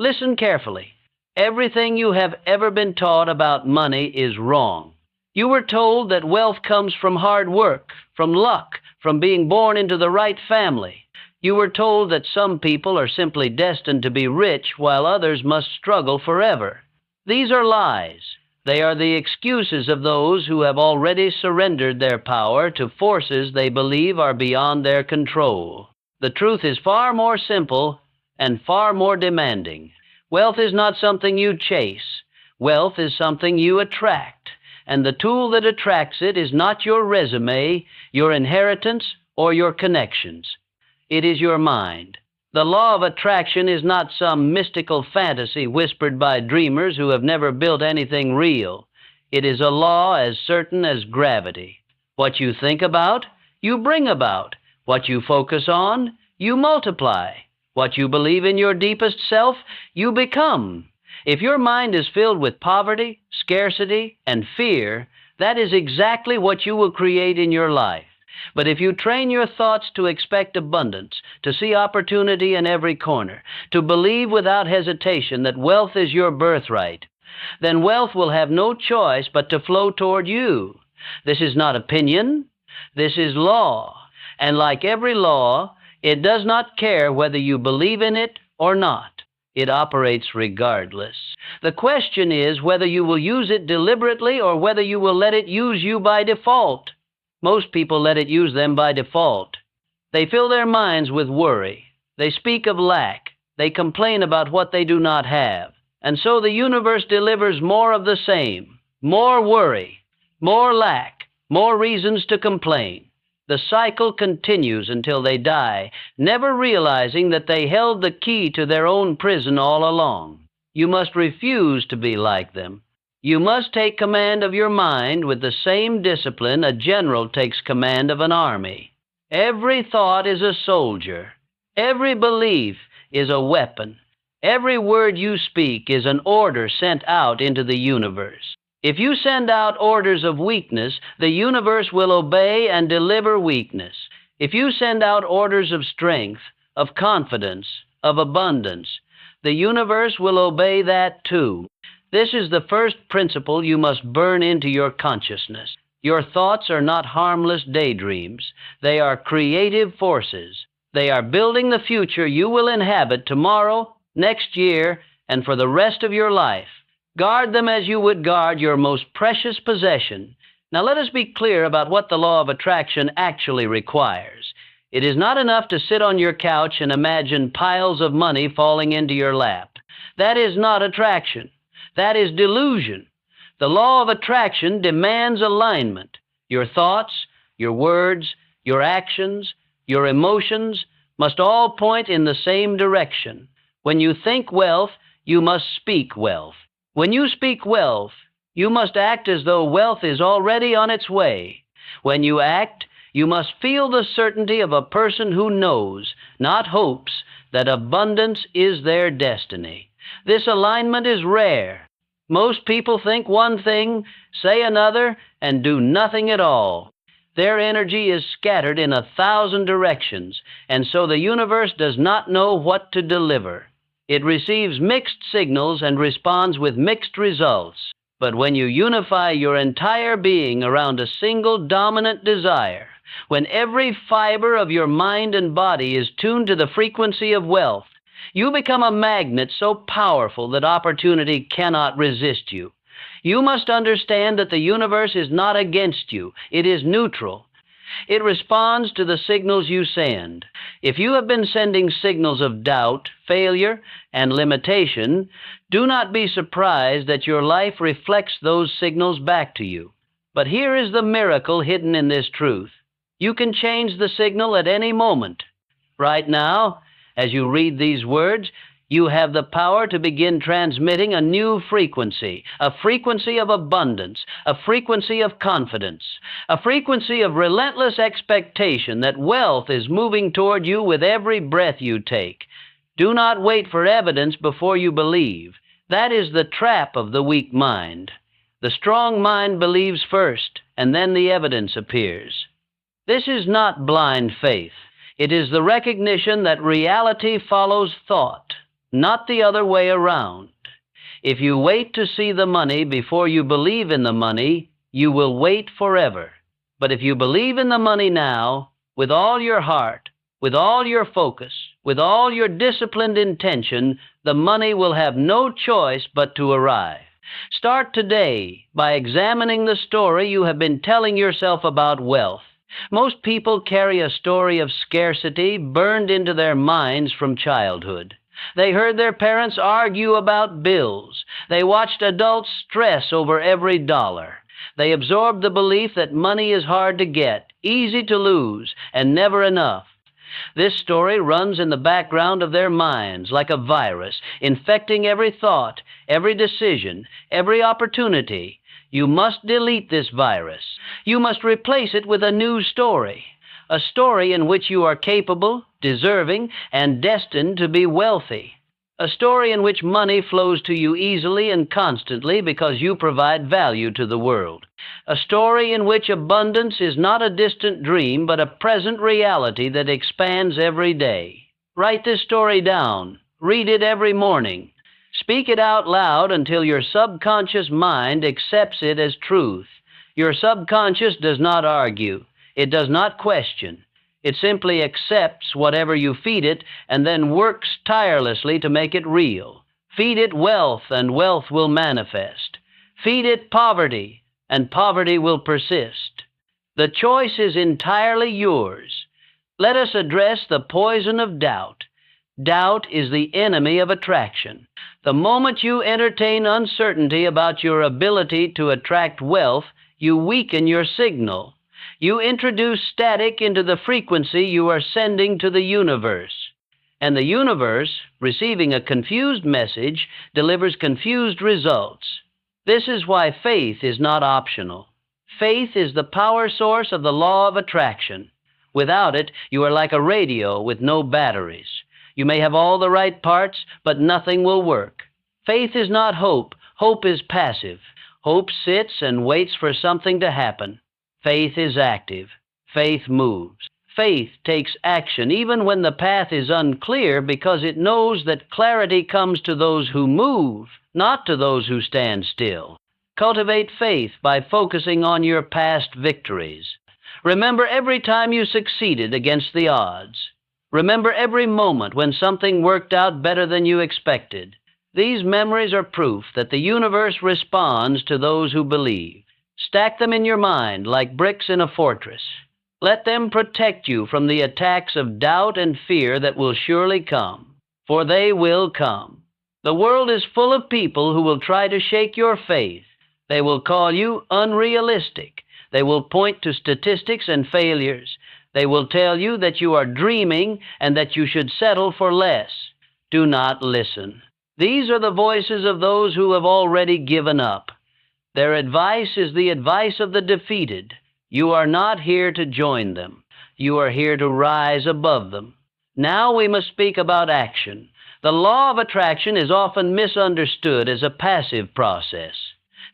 Listen carefully. Everything you have ever been taught about money is wrong. You were told that wealth comes from hard work, from luck, from being born into the right family. You were told that some people are simply destined to be rich while others must struggle forever. These are lies. They are the excuses of those who have already surrendered their power to forces they believe are beyond their control. The truth is far more simple and far more demanding. Wealth is not something you chase. Wealth is something you attract. And the tool that attracts it is not your resume, your inheritance, or your connections. It is your mind. The law of attraction is not some mystical fantasy whispered by dreamers who have never built anything real. It is a law as certain as gravity. What you think about, you bring about. What you focus on, you multiply. What you believe in your deepest self, you become. If your mind is filled with poverty, scarcity, and fear, that is exactly what you will create in your life. But if you train your thoughts to expect abundance, to see opportunity in every corner, to believe without hesitation that wealth is your birthright, then wealth will have no choice but to flow toward you. This is not opinion. This is law. And like every law, it does not care whether you believe in it or not. It operates regardless. The question is whether you will use it deliberately or whether you will let it use you by default. Most people let it use them by default. They fill their minds with worry. They speak of lack. They complain about what they do not have. And so the universe delivers more of the same. More worry, more lack, more reasons to complain. The cycle continues until they die, never realizing that they held the key to their own prison all along. You must refuse to be like them. You must take command of your mind with the same discipline a general takes command of an army. Every thought is a soldier. Every belief is a weapon. Every word you speak is an order sent out into the universe. If you send out orders of weakness, the universe will obey and deliver weakness. If you send out orders of strength, of confidence, of abundance, the universe will obey that too. This is the first principle you must burn into your consciousness. Your thoughts are not harmless daydreams. They are creative forces. They are building the future you will inhabit tomorrow, next year, and for the rest of your life. Guard them as you would guard your most precious possession. Now let us be clear about what the law of attraction actually requires. It is not enough to sit on your couch and imagine piles of money falling into your lap. That is not attraction. That is delusion. The law of attraction demands alignment. Your thoughts, your words, your actions, your emotions must all point in the same direction. When you think wealth, you must speak wealth. When you speak wealth, you must act as though wealth is already on its way. When you act, you must feel the certainty of a person who knows, not hopes, that abundance is their destiny. This alignment is rare. Most people think one thing, say another, and do nothing at all. Their energy is scattered in 1,000 directions, and so the universe does not know what to deliver. It receives mixed signals and responds with mixed results. But when you unify your entire being around a single dominant desire, when every fiber of your mind and body is tuned to the frequency of wealth, you become a magnet so powerful that opportunity cannot resist you. You must understand that the universe is not against you. It is neutral. It responds to the signals you send. If you have been sending signals of doubt, failure, and limitation, do not be surprised that your life reflects those signals back to you. But here is the miracle hidden in this truth. You can change the signal at any moment. Right now, as you read these words, you have the power to begin transmitting a new frequency, a frequency of abundance, a frequency of confidence, a frequency of relentless expectation that wealth is moving toward you with every breath you take. Do not wait for evidence before you believe. That is the trap of the weak mind. The strong mind believes first, and then the evidence appears. This is not blind faith. It is the recognition that reality follows thought. not the other way around. If you wait to see the money before you believe in the money, you will wait forever. But if you believe in the money now, with all your heart, with all your focus, with all your disciplined intention, the money will have no choice but to arrive. Start today by examining the story you have been telling yourself about wealth. Most people carry a story of scarcity burned into their minds from childhood. They heard their parents argue about bills. They watched adults stress over every dollar. They absorbed the belief that money is hard to get, easy to lose, and never enough. This story runs in the background of their minds like a virus, infecting every thought, every decision, every opportunity. You must delete this virus. You must replace it with a new story. A story in which you are capable, deserving, and destined to be wealthy. A story in which money flows to you easily and constantly because you provide value to the world. A story in which abundance is not a distant dream but a present reality that expands every day. Write this story down. Read it every morning. Speak it out loud until your subconscious mind accepts it as truth. Your subconscious does not argue. It does not question. It simply accepts whatever you feed it and then works tirelessly to make it real. Feed it wealth, and wealth will manifest. Feed it poverty, and poverty will persist. The choice is entirely yours. Let us address the poison of doubt. Doubt is the enemy of attraction. The moment you entertain uncertainty about your ability to attract wealth, you weaken your signal. You introduce static into the frequency you are sending to the universe. And the universe, receiving a confused message, delivers confused results. This is why faith is not optional. Faith is the power source of the law of attraction. Without it, you are like a radio with no batteries. You may have all the right parts, but nothing will work. Faith is not hope. Hope is passive. Hope sits and waits for something to happen. Faith is active. Faith moves. Faith takes action even when the path is unclear because it knows that clarity comes to those who move, not to those who stand still. Cultivate faith by focusing on your past victories. Remember every time you succeeded against the odds. Remember every moment when something worked out better than you expected. These memories are proof that the universe responds to those who believe. Stack them in your mind like bricks in a fortress. Let them protect you from the attacks of doubt and fear that will surely come, for they will come. The world is full of people who will try to shake your faith. They will call you unrealistic. They will point to statistics and failures. They will tell you that you are dreaming and that you should settle for less. Do not listen. These are the voices of those who have already given up. Their advice is the advice of the defeated. You are not here to join them. You are here to rise above them. Now we must speak about action. The law of attraction is often misunderstood as a passive process.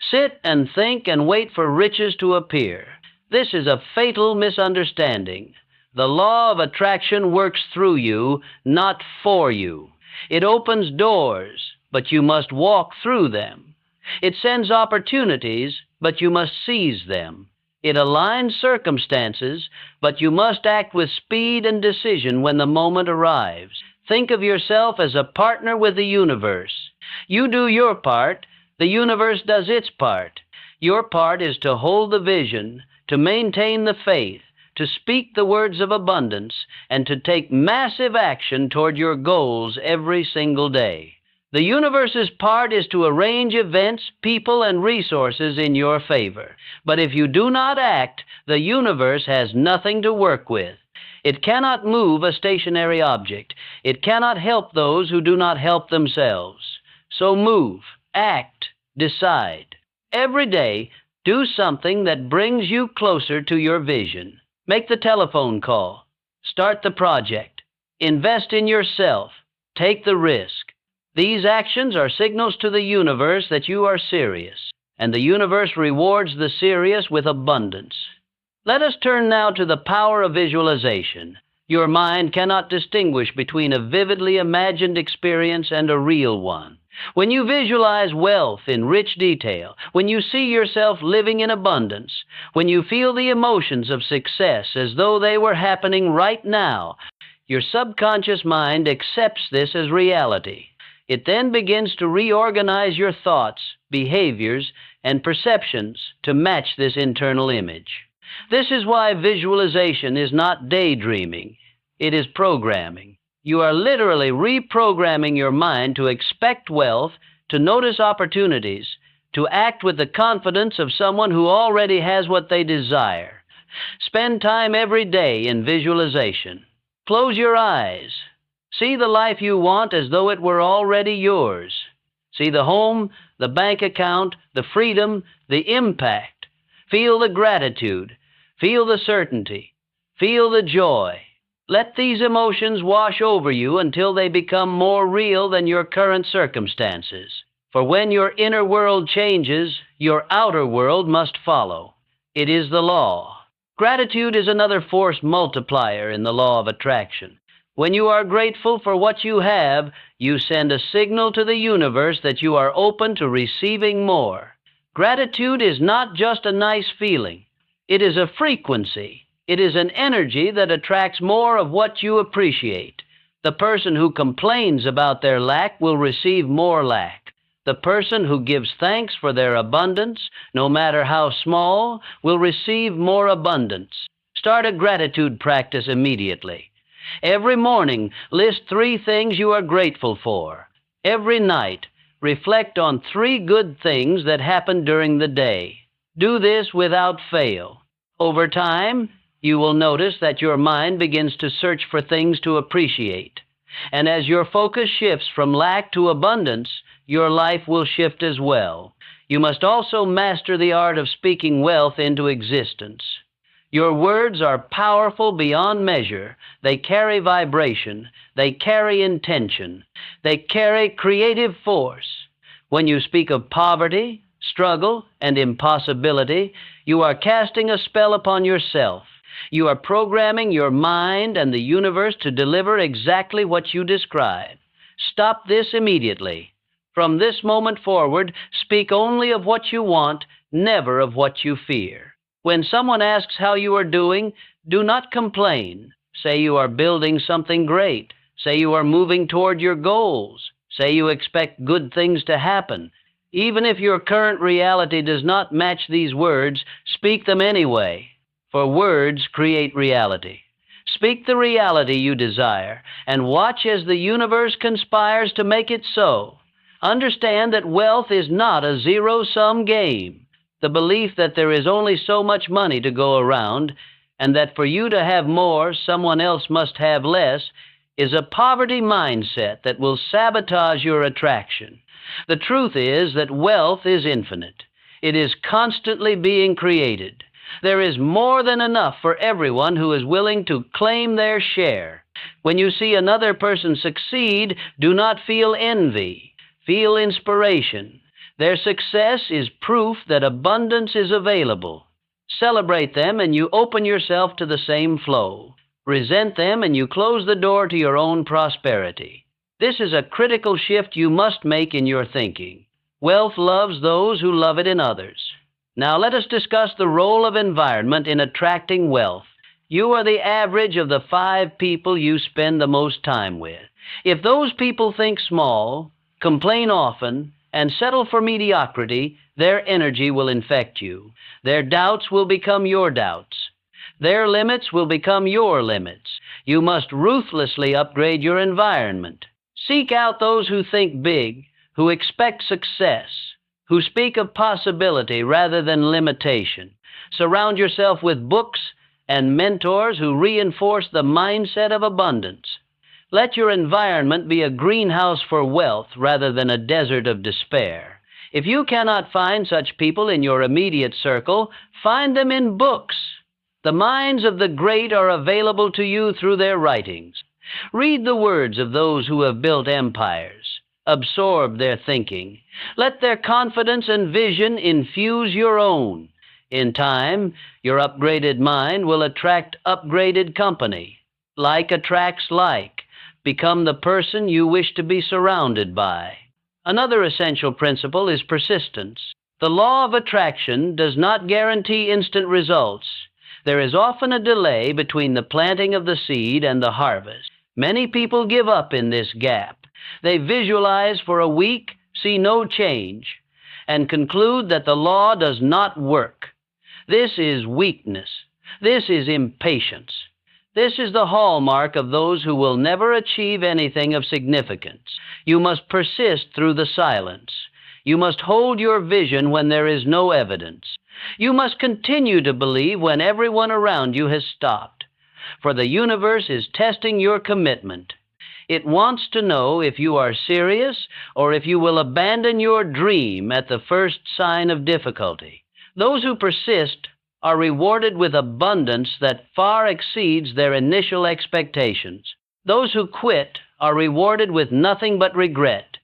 Sit and think and wait for riches to appear. This is a fatal misunderstanding. The law of attraction works through you, not for you. It opens doors, but you must walk through them. It sends opportunities, but you must seize them. It aligns circumstances, but you must act with speed and decision when the moment arrives. Think of yourself as a partner with the universe. You do your part, the universe does its part. Your part is to hold the vision, to maintain the faith, to speak the words of abundance, and to take massive action toward your goals every single day. The universe's part is to arrange events, people, and resources in your favor. But if you do not act, the universe has nothing to work with. It cannot move a stationary object. It cannot help those who do not help themselves. So move, act, decide. Every day, do something that brings you closer to your vision. Make the telephone call. Start the project. Invest in yourself. Take the risk. These actions are signals to the universe that you are serious, and the universe rewards the serious with abundance. Let us turn now to the power of visualization. Your mind cannot distinguish between a vividly imagined experience and a real one. When you visualize wealth in rich detail, when you see yourself living in abundance, when you feel the emotions of success as though they were happening right now, your subconscious mind accepts this as reality. It then begins to reorganize your thoughts, behaviors, and perceptions to match this internal image. This is why visualization is not daydreaming. It is programming. You are literally reprogramming your mind to expect wealth, to notice opportunities, to act with the confidence of someone who already has what they desire. Spend time every day in visualization. Close your eyes. See the life you want as though it were already yours. See the home, the bank account, the freedom, the impact. Feel the gratitude. Feel the certainty. Feel the joy. Let these emotions wash over you until they become more real than your current circumstances. For when your inner world changes, your outer world must follow. It is the law. Gratitude is another force multiplier in the law of attraction. When you are grateful for what you have, you send a signal to the universe that you are open to receiving more. Gratitude is not just a nice feeling. It is a frequency. It is an energy that attracts more of what you appreciate. The person who complains about their lack will receive more lack. The person who gives thanks for their abundance, no matter how small, will receive more abundance. Start a gratitude practice immediately. Every morning, list 3 things you are grateful for. Every night, reflect on 3 good things that happened during the day. Do this without fail. Over time, you will notice that your mind begins to search for things to appreciate. And as your focus shifts from lack to abundance, your life will shift as well. You must also master the art of speaking wealth into existence. Your words are powerful beyond measure. They carry vibration. They carry intention. They carry creative force. When you speak of poverty, struggle, and impossibility, you are casting a spell upon yourself. You are programming your mind and the universe to deliver exactly what you describe. Stop this immediately. From this moment forward, speak only of what you want, never of what you fear. When someone asks how you are doing, do not complain. Say you are building something great. Say you are moving toward your goals. Say you expect good things to happen. Even if your current reality does not match these words, speak them anyway. For words create reality. Speak the reality you desire, and watch as the universe conspires to make it so. Understand that wealth is not a zero-sum game. The belief that there is only so much money to go around, and that for you to have more, someone else must have less, is a poverty mindset that will sabotage your attraction. The truth is that wealth is infinite. It is constantly being created. There is more than enough for everyone who is willing to claim their share. When you see another person succeed, do not feel envy. Feel inspiration. Their success is proof that abundance is available. Celebrate them and you open yourself to the same flow. Resent them and you close the door to your own prosperity. This is a critical shift you must make in your thinking. Wealth loves those who love it in others. Now let us discuss the role of environment in attracting wealth. You are the average of the 5 people you spend the most time with. If those people think small, complain often, and settle for mediocrity, their energy will infect you. Their doubts will become your doubts. Their limits will become your limits. You must ruthlessly upgrade your environment. Seek out those who think big, who expect success, who speak of possibility rather than limitation. Surround yourself with books and mentors who reinforce the mindset of abundance. Let your environment be a greenhouse for wealth rather than a desert of despair. If you cannot find such people in your immediate circle, find them in books. The minds of the great are available to you through their writings. Read the words of those who have built empires. Absorb their thinking. Let their confidence and vision infuse your own. In time, your upgraded mind will attract upgraded company. Like attracts like. Become the person you wish to be surrounded by. Another essential principle is persistence. The law of attraction does not guarantee instant results. There is often a delay between the planting of the seed and the harvest. Many people give up in this gap. They visualize for a week, see no change, and conclude that the law does not work. This is weakness. This is impatience. This is the hallmark of those who will never achieve anything of significance. You must persist through the silence. You must hold your vision when there is no evidence. You must continue to believe when everyone around you has stopped. For the universe is testing your commitment. It wants to know if you are serious or if you will abandon your dream at the first sign of difficulty. Those who persist are rewarded with abundance that far exceeds their initial expectations. Those who quit are rewarded with nothing but regret.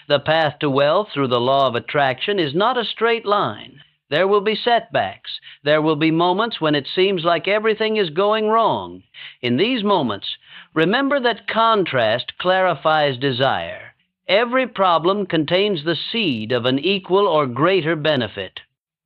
The path to wealth through the law of attraction is not a straight line. There will be setbacks. There will be moments when it seems like everything is going wrong. In these moments, remember that contrast clarifies desire. Every problem contains the seed of an equal or greater benefit.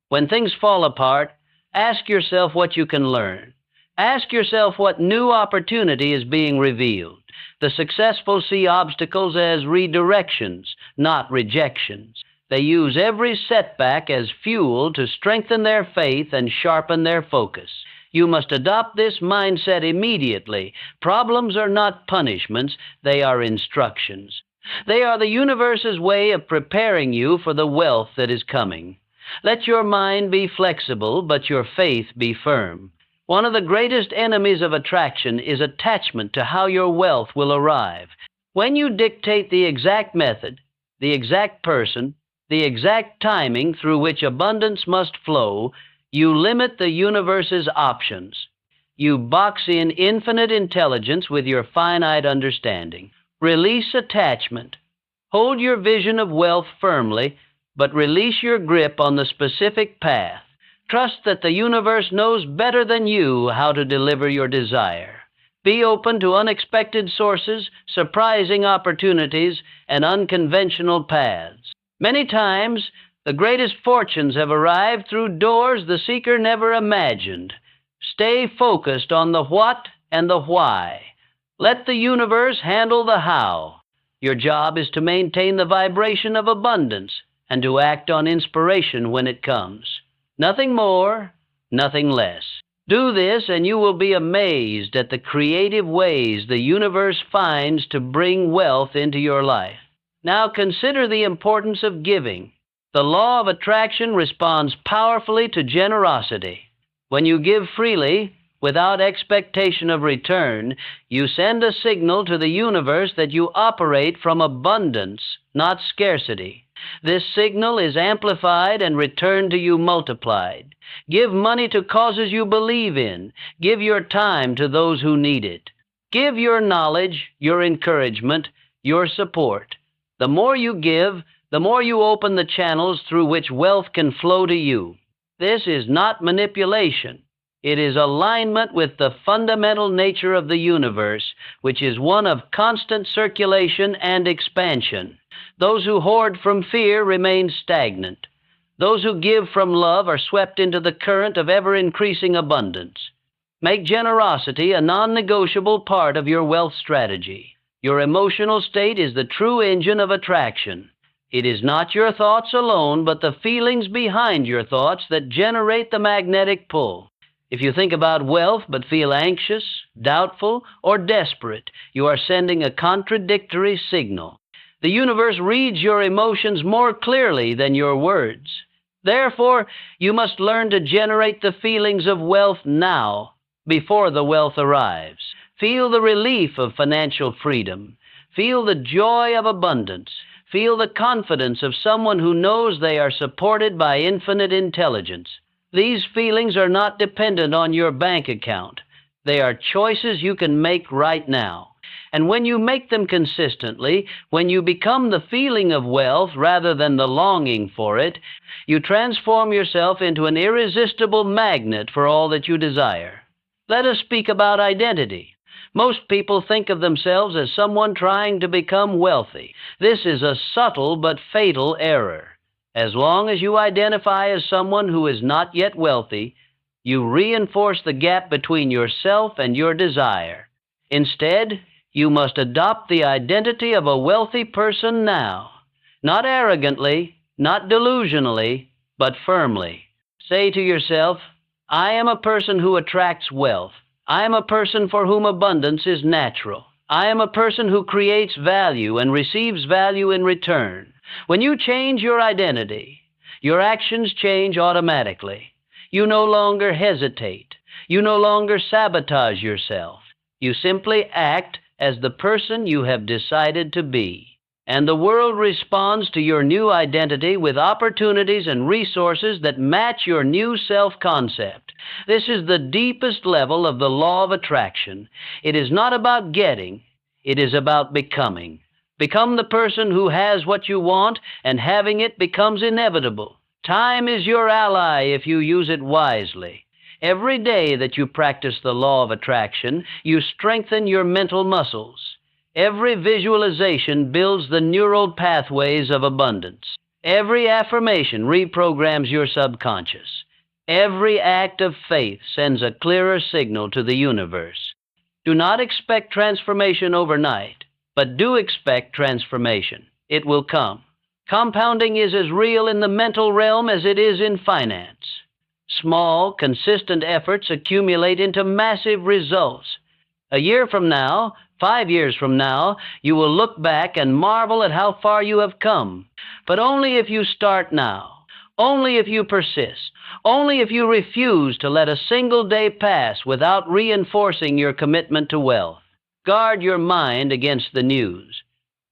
When things fall apart, ask yourself what you can learn. Ask yourself what new opportunity is being revealed. The successful see obstacles as redirections, not rejections. They use every setback as fuel to strengthen their faith and sharpen their focus. You must adopt this mindset immediately. Problems are not punishments, they are instructions. They are the universe's way of preparing you for the wealth that is coming. Let your mind be flexible, but your faith be firm. One of the greatest enemies of attraction is attachment to how your wealth will arrive. When you dictate the exact method, the exact person, the exact timing through which abundance must flow, you limit the universe's options. You box in infinite intelligence with your finite understanding. Release attachment. Hold your vision of wealth firmly, but release your grip on the specific path. Trust that the universe knows better than you how to deliver your desire. Be open to unexpected sources, surprising opportunities, and unconventional paths. Many times, the greatest fortunes have arrived through doors the seeker never imagined. Stay focused on the what and the why. Let the universe handle the how. Your job is to maintain the vibration of abundance and to act on inspiration when it comes. Nothing more, nothing less. Do this and you will be amazed at the creative ways the universe finds to bring wealth into your life. Now consider the importance of giving. The law of attraction responds powerfully to generosity. When you give freely, without expectation of return, you send a signal to the universe that you operate from abundance, not scarcity. This signal is amplified and returned to you multiplied. Give money to causes you believe in. Give your time to those who need it. Give your knowledge, your encouragement, your support. The more you give, the more you open the channels through which wealth can flow to you. This is not manipulation. It is alignment with the fundamental nature of the universe, which is one of constant circulation and expansion. Those who hoard from fear remain stagnant. Those who give from love are swept into the current of ever-increasing abundance. Make generosity a non-negotiable part of your wealth strategy. Your emotional state is the true engine of attraction. It is not your thoughts alone, but the feelings behind your thoughts that generate the magnetic pull. If you think about wealth but feel anxious, doubtful, or desperate, you are sending a contradictory signal. The universe reads your emotions more clearly than your words. Therefore, you must learn to generate the feelings of wealth now, before the wealth arrives. Feel the relief of financial freedom. Feel the joy of abundance. Feel the confidence of someone who knows they are supported by infinite intelligence. These feelings are not dependent on your bank account. They are choices you can make right now. And when you make them consistently, when you become the feeling of wealth rather than the longing for it, you transform yourself into an irresistible magnet for all that you desire. Let us speak about identity. Most people think of themselves as someone trying to become wealthy. This is a subtle but fatal error. As long as you identify as someone who is not yet wealthy, you reinforce the gap between yourself and your desire. Instead, you must adopt the identity of a wealthy person now. Not arrogantly, not delusionally, but firmly. Say to yourself, I am a person who attracts wealth. I am a person for whom abundance is natural. I am a person who creates value and receives value in return. When you change your identity, your actions change automatically. You no longer hesitate. You no longer sabotage yourself. You simply act as the person you have decided to be. And the world responds to your new identity with opportunities and resources that match your new self-concept. This is the deepest level of the law of attraction. It is not about getting, it is about becoming. Become the person who has what you want, and having it becomes inevitable. Time is your ally if you use it wisely. Every day that you practice the law of attraction, you strengthen your mental muscles. Every visualization builds the neural pathways of abundance. Every affirmation reprograms your subconscious. Every act of faith sends a clearer signal to the universe. Do not expect transformation overnight, but do expect transformation. It will come. Compounding is as real in the mental realm as it is in finance. Small, consistent efforts accumulate into massive results. A year from now, 5 years from now, you will look back and marvel at how far you have come. But only if you start now. Only if you persist. Only if you refuse to let a single day pass without reinforcing your commitment to wealth. Guard your mind against the news.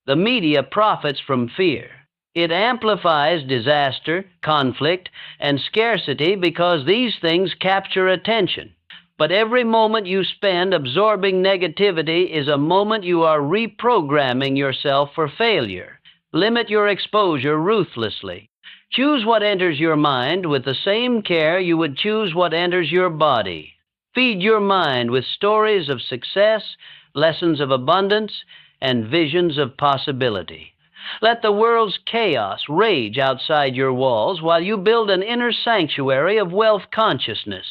The media profits from fear. It amplifies disaster, conflict, and scarcity because these things capture attention. But every moment you spend absorbing negativity is a moment you are reprogramming yourself for failure. Limit your exposure ruthlessly. Choose what enters your mind with the same care you would choose what enters your body. Feed your mind with stories of success, lessons of abundance, and visions of possibility. Let the world's chaos rage outside your walls while you build an inner sanctuary of wealth consciousness.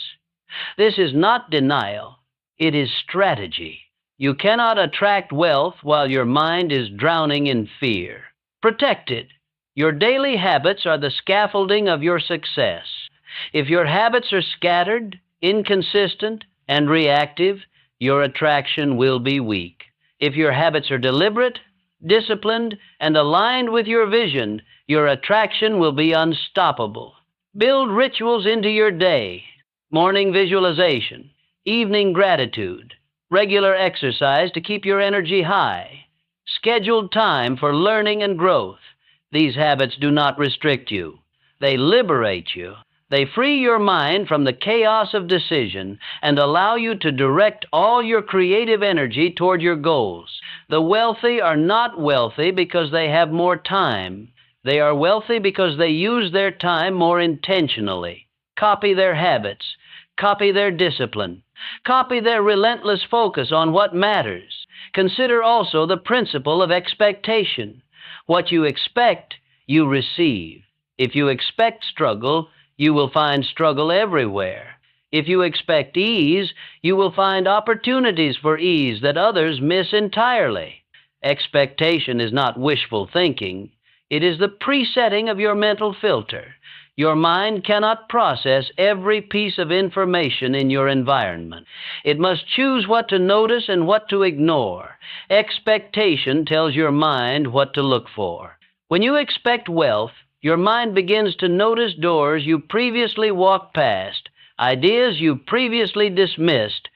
This is not denial, it is strategy. You cannot attract wealth while your mind is drowning in fear. Protect it. Your daily habits are the scaffolding of your success. If your habits are scattered, inconsistent, and reactive, your attraction will be weak. If your habits are deliberate, disciplined, and aligned with your vision, your attraction will be unstoppable. Build rituals into your day. Morning visualization, evening gratitude, regular exercise to keep your energy high, scheduled time for learning and growth. These habits do not restrict you. They liberate you. They free your mind from the chaos of decision and allow you to direct all your creative energy toward your goals. The wealthy are not wealthy because they have more time. They are wealthy because they use their time more intentionally. Copy their habits. Copy their discipline. Copy their relentless focus on what matters. Consider also the principle of expectation. What you expect, you receive. If you expect struggle, you will find struggle everywhere. If you expect ease, you will find opportunities for ease that others miss entirely. Expectation is not wishful thinking. It is the presetting of your mental filter. Your mind cannot process every piece of information in your environment. It must choose what to notice and what to ignore. Expectation tells your mind what to look for. When you expect wealth, your mind begins to notice doors you previously walked past, ideas you previously dismissed,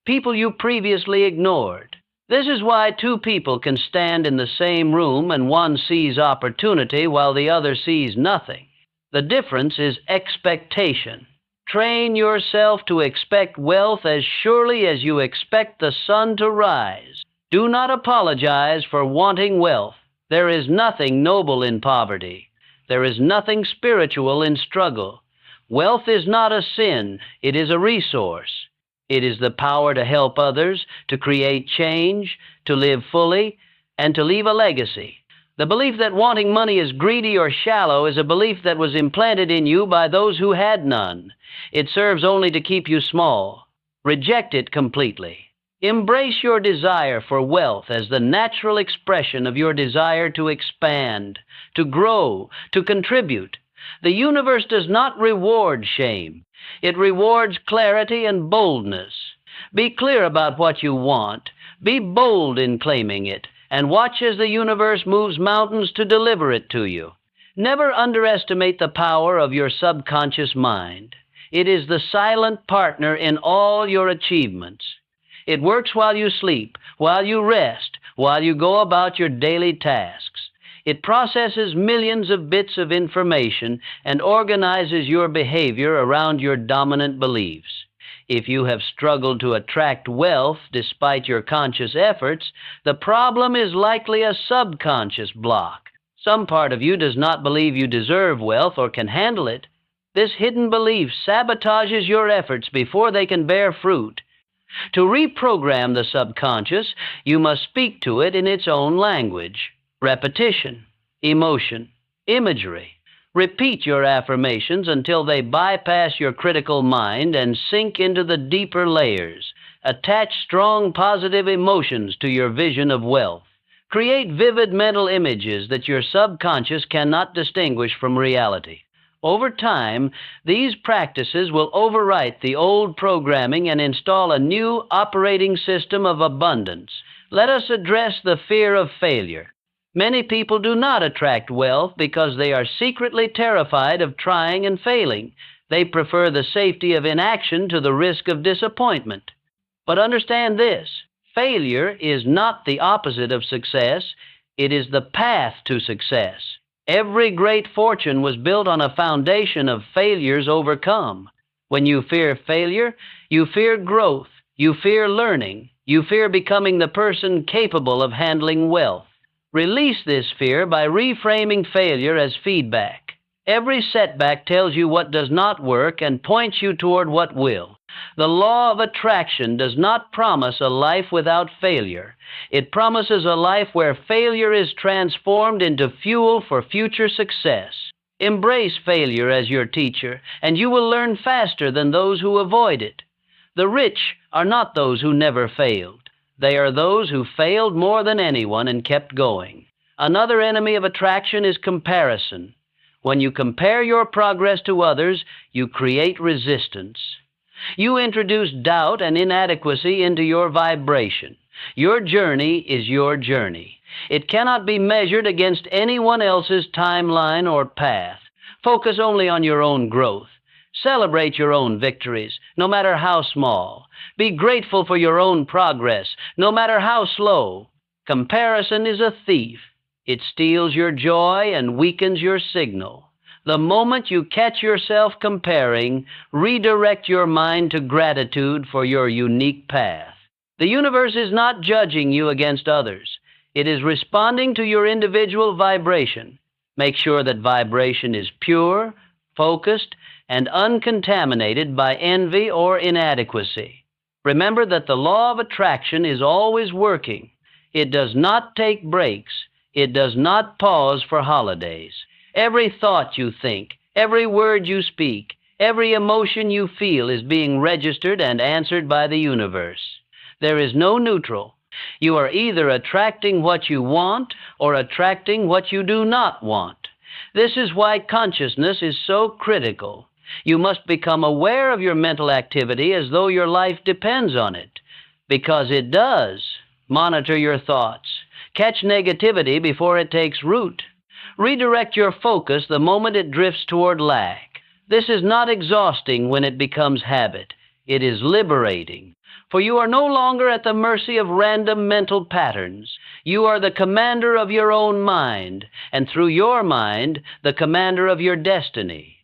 people you previously ignored. This is why two people can stand in the same room and one sees opportunity while the other sees nothing. The difference is expectation. Train yourself to expect wealth as surely as you expect the sun to rise. Do not apologize for wanting wealth. There is nothing noble in poverty. There is nothing spiritual in struggle. Wealth is not a sin, it is a resource. It is the power to help others, to create change, to live fully, and to leave a legacy. The belief that wanting money is greedy or shallow is a belief that was implanted in you by those who had none. It serves only to keep you small. Reject it completely. Embrace your desire for wealth as the natural expression of your desire to expand, to grow, to contribute. The universe does not reward shame. It rewards clarity and boldness. Be clear about what you want. Be bold in claiming it, and watch as the universe moves mountains to deliver it to you. Never underestimate the power of your subconscious mind. It is the silent partner in all your achievements. It works while you sleep, while you rest, while you go about your daily tasks. It processes millions of bits of information and organizes your behavior around your dominant beliefs. If you have struggled to attract wealth despite your conscious efforts, the problem is likely a subconscious block. Some part of you does not believe you deserve wealth or can handle it. This hidden belief sabotages your efforts before they can bear fruit. To reprogram the subconscious, you must speak to it in its own language. Repetition, emotion, imagery. Repeat your affirmations until they bypass your critical mind and sink into the deeper layers. Attach strong positive emotions to your vision of wealth. Create vivid mental images that your subconscious cannot distinguish from reality. Over time, these practices will overwrite the old programming and install a new operating system of abundance. Let us address the fear of failure. Many people do not attract wealth because they are secretly terrified of trying and failing. They prefer the safety of inaction to the risk of disappointment. But understand this: failure is not the opposite of success. It is the path to success. Every great fortune was built on a foundation of failures overcome. When you fear failure, you fear growth, you fear learning, you fear becoming the person capable of handling wealth. Release this fear by reframing failure as feedback. Every setback tells you what does not work and points you toward what will. The law of attraction does not promise a life without failure. It promises a life where failure is transformed into fuel for future success. Embrace failure as your teacher, and you will learn faster than those who avoid it. The rich are not those who never failed. They are those who failed more than anyone and kept going. Another enemy of attraction is comparison. When you compare your progress to others, you create resistance. You introduce doubt and inadequacy into your vibration. Your journey is your journey. It cannot be measured against anyone else's timeline or path. Focus only on your own growth. Celebrate your own victories, no matter how small. Be grateful for your own progress, no matter how slow. Comparison is a thief. It steals your joy and weakens your signal. The moment you catch yourself comparing, redirect your mind to gratitude for your unique path. The universe is not judging you against others. It is responding to your individual vibration. Make sure that vibration is pure, focused, and uncontaminated by envy or inadequacy. Remember that the law of attraction is always working. It does not take breaks. It does not pause for holidays. Every thought you think, every word you speak, every emotion you feel is being registered and answered by the universe. There is no neutral. You are either attracting what you want or attracting what you do not want. This is why consciousness is so critical. You must become aware of your mental activity as though your life depends on it. Because it does. Monitor your thoughts. Catch negativity before it takes root. Redirect your focus the moment it drifts toward lack. This is not exhausting when it becomes habit. It is liberating. For you are no longer at the mercy of random mental patterns. You are the commander of your own mind, and through your mind, the commander of your destiny.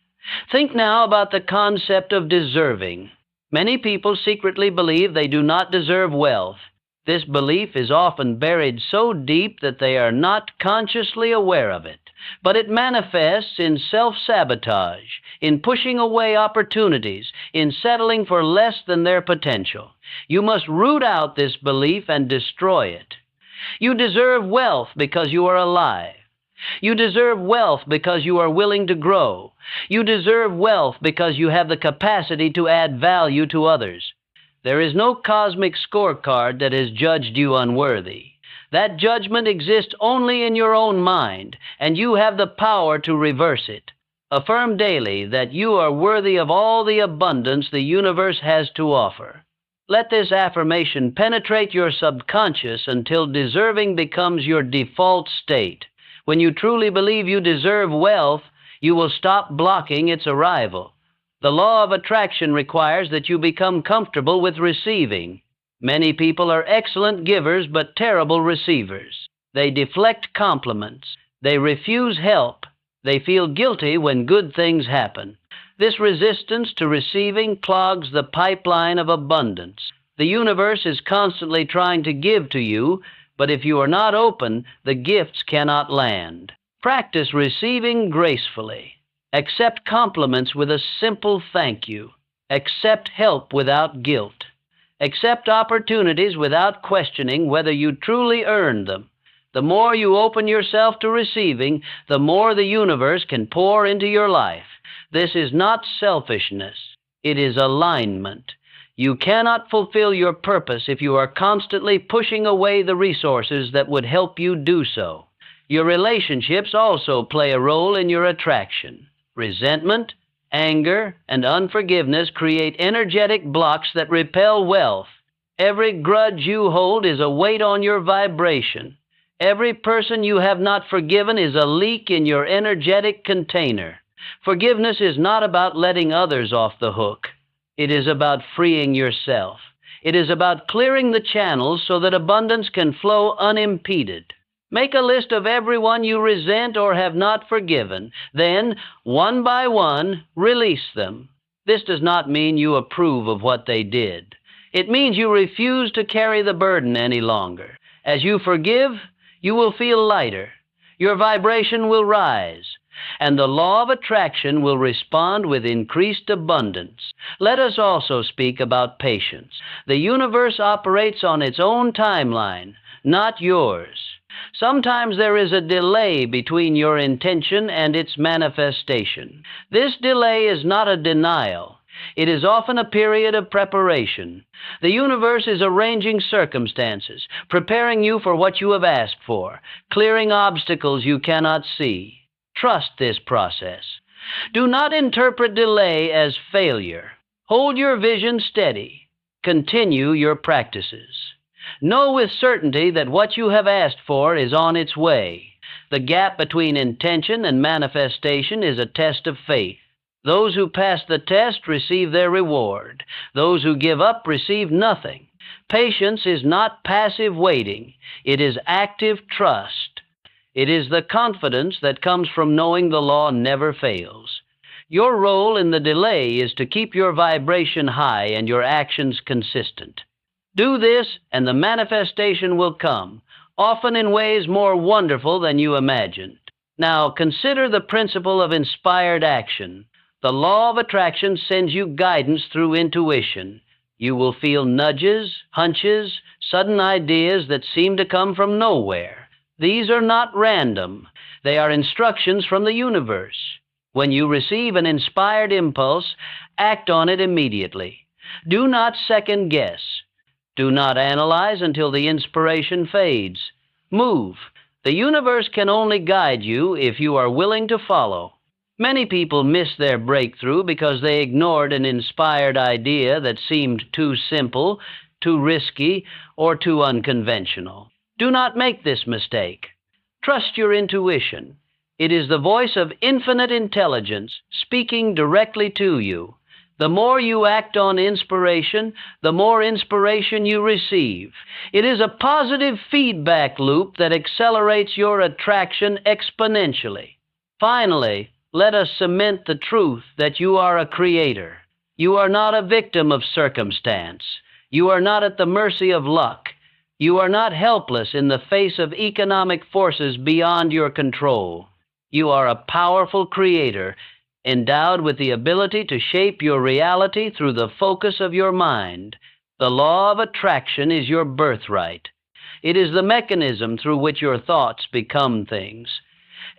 Think now about the concept of deserving. Many people secretly believe they do not deserve wealth. This belief is often buried so deep that they are not consciously aware of it. but it manifests in self-sabotage, in pushing away opportunities, in settling for less than their potential. You must root out this belief and destroy it. You deserve wealth because you are alive. You deserve wealth because you are willing to grow. You deserve wealth because you have the capacity to add value to others. There is no cosmic scorecard that has judged you unworthy. That judgment exists only in your own mind, and you have the power to reverse it. Affirm daily that you are worthy of all the abundance the universe has to offer. Let this affirmation penetrate your subconscious until deserving becomes your default state. When you truly believe you deserve wealth, you will stop blocking its arrival. The law of attraction requires that you become comfortable with receiving. Many people are excellent givers but terrible receivers. They deflect compliments. They refuse help. They feel guilty when good things happen. This resistance to receiving clogs the pipeline of abundance. The universe is constantly trying to give to you, but if you are not open, the gifts cannot land. Practice receiving gracefully. Accept compliments with a simple thank you. Accept help without guilt. Accept opportunities without questioning whether you truly earned them. The more you open yourself to receiving, the more the universe can pour into your life. This is not selfishness. It is alignment. You cannot fulfill your purpose if you are constantly pushing away the resources that would help you do so. Your relationships also play a role in your attraction. Resentment, anger, and unforgiveness create energetic blocks that repel wealth. Every grudge you hold is a weight on your vibration. Every person you have not forgiven is a leak in your energetic container. Forgiveness is not about letting others off the hook. It is about freeing yourself. It is about clearing the channels so that abundance can flow unimpeded. Make a list of everyone you resent or have not forgiven. Then, one by one, release them. This does not mean you approve of what they did. It means you refuse to carry the burden any longer. As you forgive, you will feel lighter. Your vibration will rise, and the law of attraction will respond with increased abundance. Let us also speak about patience. The universe operates on its own timeline, not yours. Sometimes there is a delay between your intention and its manifestation. This delay is not a denial. It is often a period of preparation. The universe is arranging circumstances, preparing you for what you have asked for, clearing obstacles you cannot see. Trust this process. Do not interpret delay as failure. Hold your vision steady. Continue your practices. Know with certainty that what you have asked for is on its way. The gap between intention and manifestation is a test of faith. Those who pass the test receive their reward. Those who give up receive nothing. Patience is not passive waiting. It is active trust. It is the confidence that comes from knowing the law never fails. Your role in the delay is to keep your vibration high and your actions consistent. Do this, and the manifestation will come, often in ways more wonderful than you imagined. Now, consider the principle of inspired action. The law of attraction sends you guidance through intuition. You will feel nudges, hunches, sudden ideas that seem to come from nowhere. These are not random. They are instructions from the universe. When you receive an inspired impulse, act on it immediately. Do not second guess. Do not analyze until the inspiration fades. Move. The universe can only guide you if you are willing to follow. Many people miss their breakthrough because they ignored an inspired idea that seemed too simple, too risky, or too unconventional. Do not make this mistake. Trust your intuition. It is the voice of infinite intelligence speaking directly to you. The more you act on inspiration, the more inspiration you receive. It is a positive feedback loop that accelerates your attraction exponentially. Finally, let us cement the truth that you are a creator. You are not a victim of circumstance. You are not at the mercy of luck. You are not helpless in the face of economic forces beyond your control. You are a powerful creator, endowed with the ability to shape your reality through the focus of your mind. The law of attraction is your birthright. It is the mechanism through which your thoughts become things.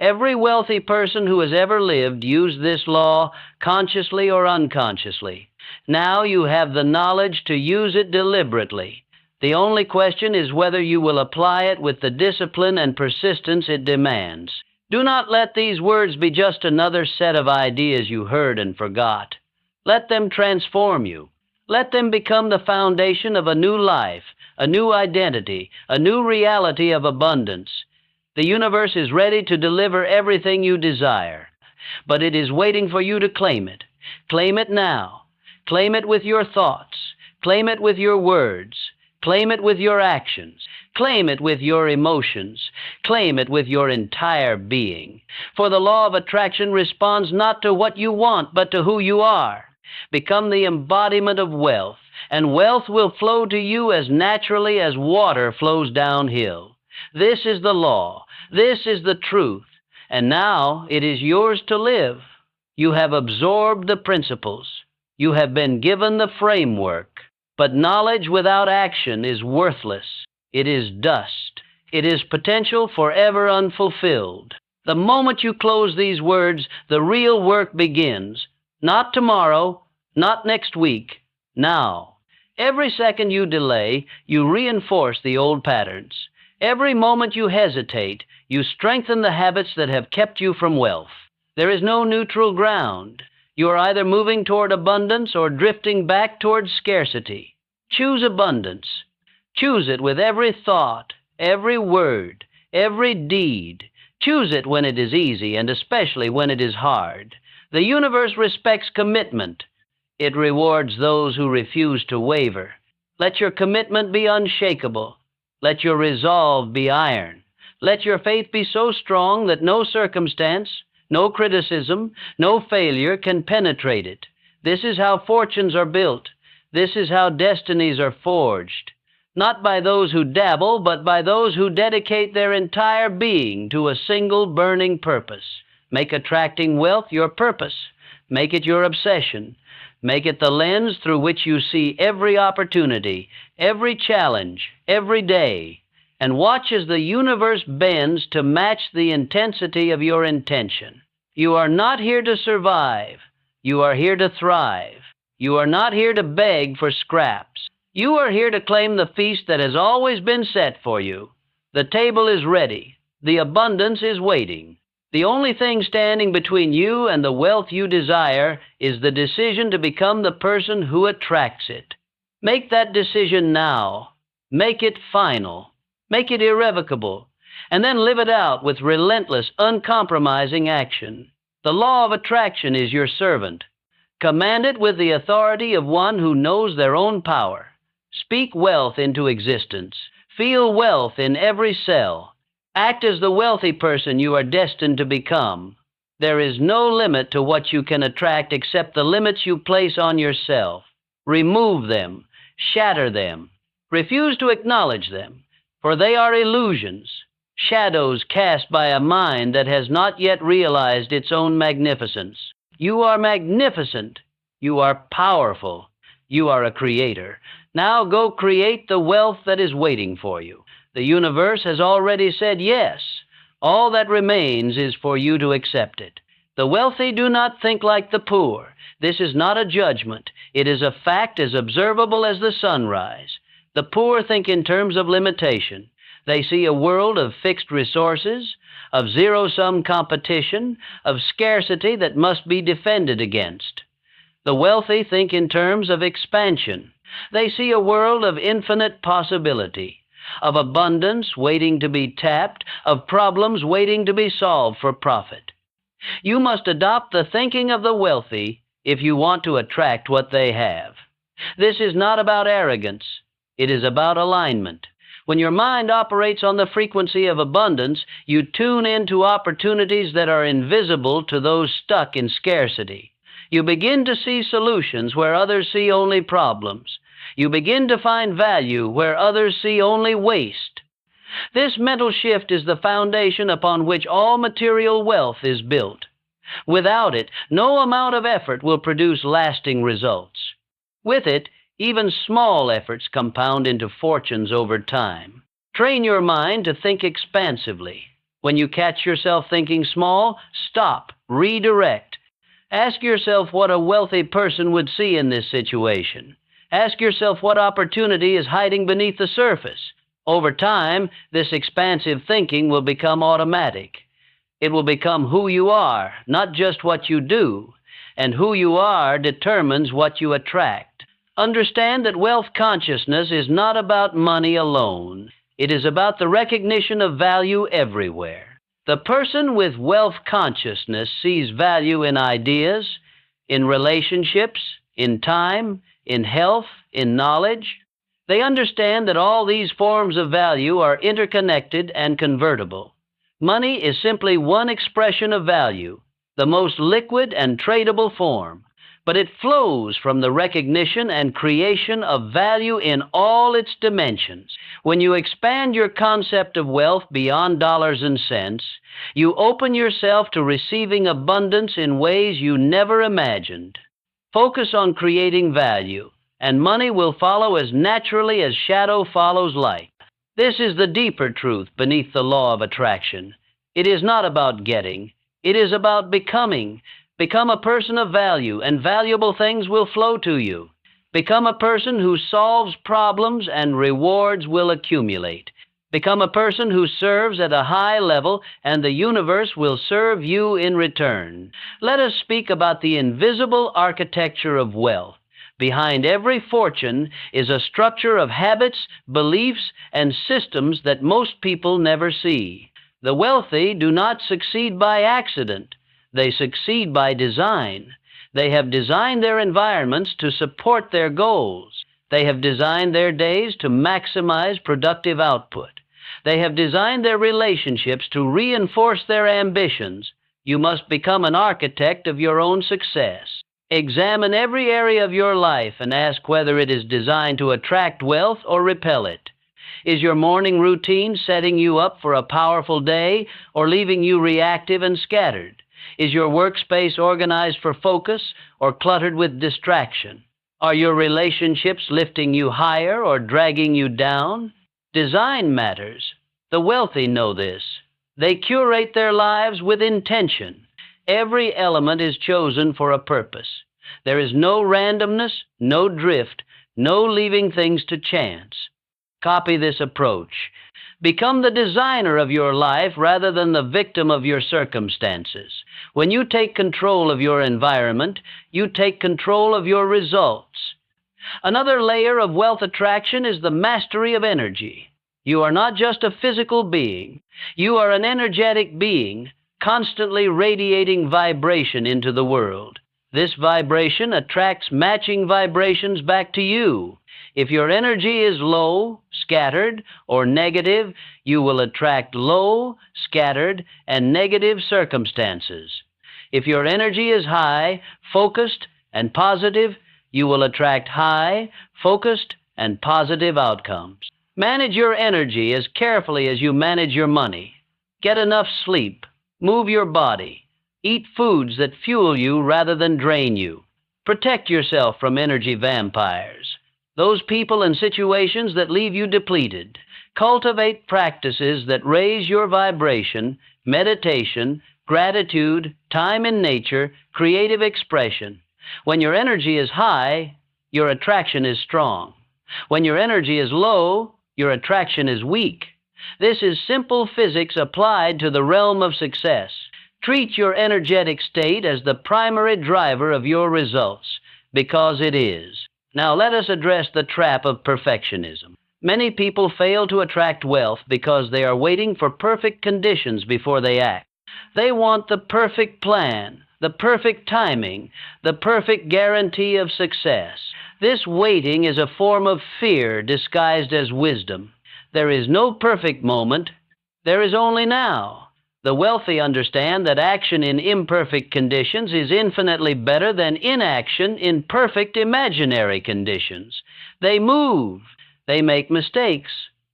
Every wealthy person who has ever lived used this law, consciously or unconsciously. Now you have the knowledge to use it deliberately. The only question is whether you will apply it with the discipline and persistence it demands. Do not let these words be just another set of ideas you heard and forgot. Let them transform you. Let them become the foundation of a new life, a new identity, a new reality of abundance. The universe is ready to deliver everything you desire, but it is waiting for you to claim it. Claim it now. Claim it with your thoughts. Claim it with your words. Claim it with your actions. Claim it with your emotions. Claim it with your entire being. For the law of attraction responds not to what you want, but to who you are. Become the embodiment of wealth, and wealth will flow to you as naturally as water flows downhill. This is the law. This is the truth. And now it is yours to live. You have absorbed the principles. You have been given the framework. But knowledge without action is worthless. It is dust. It is potential forever unfulfilled. The moment you close these words, the real work begins. Not tomorrow, not next week, now. Every second you delay, you reinforce the old patterns. Every moment you hesitate, you strengthen the habits that have kept you from wealth. There is no neutral ground. You are either moving toward abundance or drifting back toward scarcity. Choose abundance. Choose it with every thought, every word, every deed. Choose it when it is easy and especially when it is hard. The universe respects commitment. It rewards those who refuse to waver. Let your commitment be unshakable. Let your resolve be iron. Let your faith be so strong that no circumstance, no criticism, no failure can penetrate it. This is how fortunes are built. This is how destinies are forged. Not by those who dabble, but by those who dedicate their entire being to a single burning purpose. Make attracting wealth your purpose. Make it your obsession. Make it the lens through which you see every opportunity, every challenge, every day. And watch as the universe bends to match the intensity of your intention. You are not here to survive. You are here to thrive. You are not here to beg for scraps. You are here to claim the feast that has always been set for you. The table is ready. The abundance is waiting. The only thing standing between you and the wealth you desire is the decision to become the person who attracts it. Make that decision now. Make it final. Make it irrevocable. And then live it out with relentless, uncompromising action. The law of attraction is your servant. Command it with the authority of one who knows their own power. Speak wealth into existence. Feel wealth in every cell. Act as the wealthy person you are destined to become. There is no limit to what you can attract except the limits you place on yourself. Remove them. Shatter them. Refuse to acknowledge them, for they are illusions, shadows cast by a mind that has not yet realized its own magnificence. You are magnificent. You are powerful. You are a creator. Now go create the wealth that is waiting for you. The universe has already said yes. All that remains is for you to accept it. The wealthy do not think like the poor. This is not a judgment. It is a fact as observable as the sunrise. The poor think in terms of limitation. They see a world of fixed resources, of zero-sum competition, of scarcity that must be defended against. The wealthy think in terms of expansion. They see a world of infinite possibility, of abundance waiting to be tapped, of problems waiting to be solved for profit. You must adopt the thinking of the wealthy if you want to attract what they have. This is not about arrogance. It is about alignment. When your mind operates on the frequency of abundance, you tune into opportunities that are invisible to those stuck in scarcity. You begin to see solutions where others see only problems. You begin to find value where others see only waste. This mental shift is the foundation upon which all material wealth is built. Without it, no amount of effort will produce lasting results. With it, even small efforts compound into fortunes over time. Train your mind to think expansively. When you catch yourself thinking small, stop, redirect. Ask yourself what a wealthy person would see in this situation. Ask yourself what opportunity is hiding beneath the surface. Over time, this expansive thinking will become automatic. It will become who you are, not just what you do, and who you are determines what you attract. Understand that wealth consciousness is not about money alone. It is about the recognition of value everywhere. The person with wealth consciousness sees value in ideas, in relationships, in time, in health, in knowledge. They understand that all these forms of value are interconnected and convertible. Money is simply one expression of value, the most liquid and tradable form, but it flows from the recognition and creation of value in all its dimensions. When you expand your concept of wealth beyond dollars and cents, you open yourself to receiving abundance in ways you never imagined. Focus on creating value, and money will follow as naturally as shadow follows light. This is the deeper truth beneath the law of attraction. It is not about getting, it is about becoming. Become a person of value, and valuable things will flow to you. Become a person who solves problems, and rewards will accumulate. Become a person who serves at a high level, and the universe will serve you in return. Let us speak about the invisible architecture of wealth. Behind every fortune is a structure of habits, beliefs, and systems that most people never see. The wealthy do not succeed by accident. They succeed by design. They have designed their environments to support their goals. They have designed their days to maximize productive output. They have designed their relationships to reinforce their ambitions. You must become an architect of your own success. Examine every area of your life and ask whether it is designed to attract wealth or repel it. Is your morning routine setting you up for a powerful day or leaving you reactive and scattered? Is your workspace organized for focus or cluttered with distraction? Are your relationships lifting you higher or dragging you down? Design matters. The wealthy know this. They curate their lives with intention. Every element is chosen for a purpose. There is no randomness, no drift, no leaving things to chance. Copy this approach. Become the designer of your life rather than the victim of your circumstances. When you take control of your environment, you take control of your results. Another layer of wealth attraction is the mastery of energy. You are not just a physical being. You are an energetic being, constantly radiating vibration into the world. This vibration attracts matching vibrations back to you. If your energy is low, scattered, or negative, you will attract low, scattered, and negative circumstances. If your energy is high, focused, and positive, you will attract high, focused, and positive outcomes. Manage your energy as carefully as you manage your money. Get enough sleep. Move your body. Eat foods that fuel you rather than drain you. Protect yourself from energy vampires, those people and situations that leave you depleted. Cultivate practices that raise your vibration, meditation, gratitude, time in nature, creative expression. When your energy is high, your attraction is strong. When your energy is low, your attraction is weak. This is simple physics applied to the realm of success. Treat your energetic state as the primary driver of your results, because it is. Now let us address the trap of perfectionism. Many people fail to attract wealth because they are waiting for perfect conditions before they act. They want the perfect plan, the perfect timing, the perfect guarantee of success. This waiting is a form of fear disguised as wisdom. There is no perfect moment. There is only now. The wealthy understand that action in imperfect conditions is infinitely better than inaction in perfect imaginary conditions. They move. They make mistakes.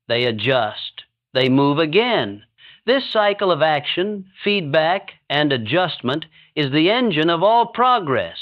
They adjust. They move again. This cycle of action, feedback, and adjustment is the engine of all progress.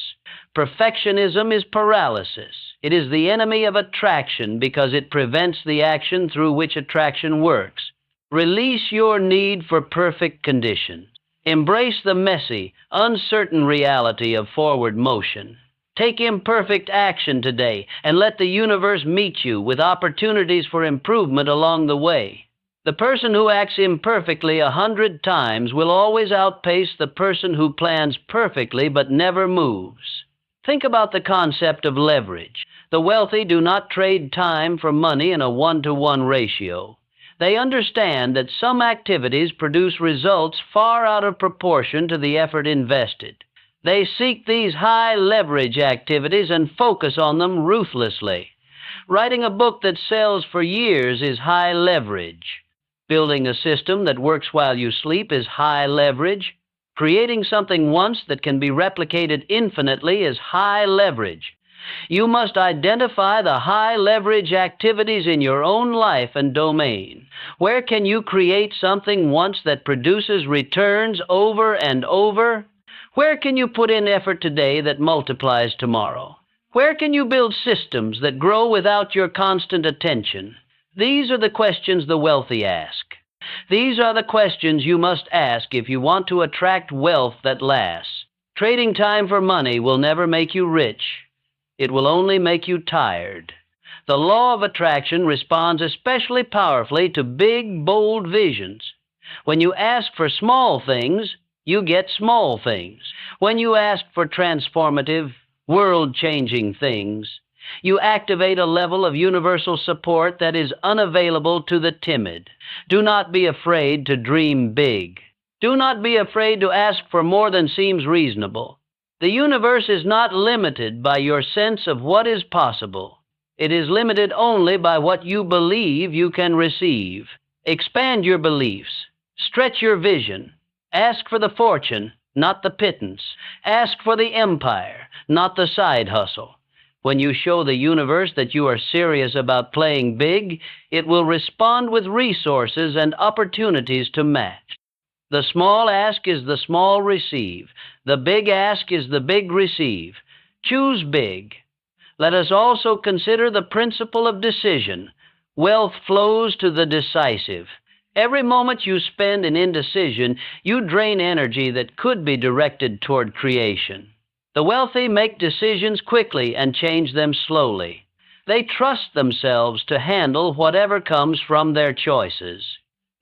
Perfectionism is paralysis. It is the enemy of attraction because it prevents the action through which attraction works. Release your need for perfect conditions. Embrace the messy, uncertain reality of forward motion. Take imperfect action today and let the universe meet you with opportunities for improvement along the way. The person who acts imperfectly 100 times will always outpace the person who plans perfectly but never moves. Think about the concept of leverage. The wealthy do not trade time for money in a 1-to-1 ratio. They understand that some activities produce results far out of proportion to the effort invested. They seek these high leverage activities and focus on them ruthlessly. Writing a book that sells for years is high leverage. Building a system that works while you sleep is high leverage. Creating something once that can be replicated infinitely is high leverage. You must identify the high leverage activities in your own life and domain. Where can you create something once that produces returns over and over? Where can you put in effort today that multiplies tomorrow? Where can you build systems that grow without your constant attention? These are the questions the wealthy ask. These are the questions you must ask if you want to attract wealth that lasts. Trading time for money will never make you rich. It will only make you tired. The law of attraction responds especially powerfully to big, bold visions. When you ask for small things, you get small things. When you ask for transformative, world-changing things, you activate a level of universal support that is unavailable to the timid. Do not be afraid to dream big. Do not be afraid to ask for more than seems reasonable. The universe is not limited by your sense of what is possible. It is limited only by what you believe you can receive. Expand your beliefs. Stretch your vision. Ask for the fortune, not the pittance. Ask for the empire, not the side hustle. When you show the universe that you are serious about playing big, it will respond with resources and opportunities to match. The small ask is the small receive. The big ask is the big receive. Choose big. Let us also consider the principle of decision. Wealth flows to the decisive. Every moment you spend in indecision, you drain energy that could be directed toward creation. The wealthy make decisions quickly and change them slowly. They trust themselves to handle whatever comes from their choices.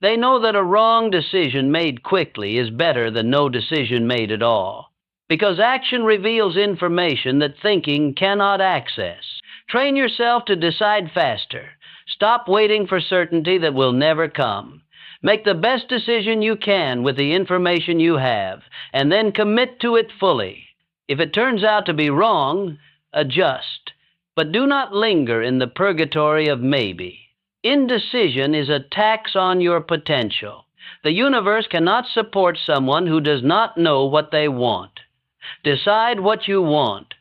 They know that a wrong decision made quickly is better than no decision made at all, because action reveals information that thinking cannot access. Train yourself to decide faster. Stop waiting for certainty that will never come. Make the best decision you can with the information you have, and then commit to it fully. If it turns out to be wrong, adjust. But do not linger in the purgatory of maybe. Indecision is a tax on your potential. The universe cannot support someone who does not know what they want. Decide what you want.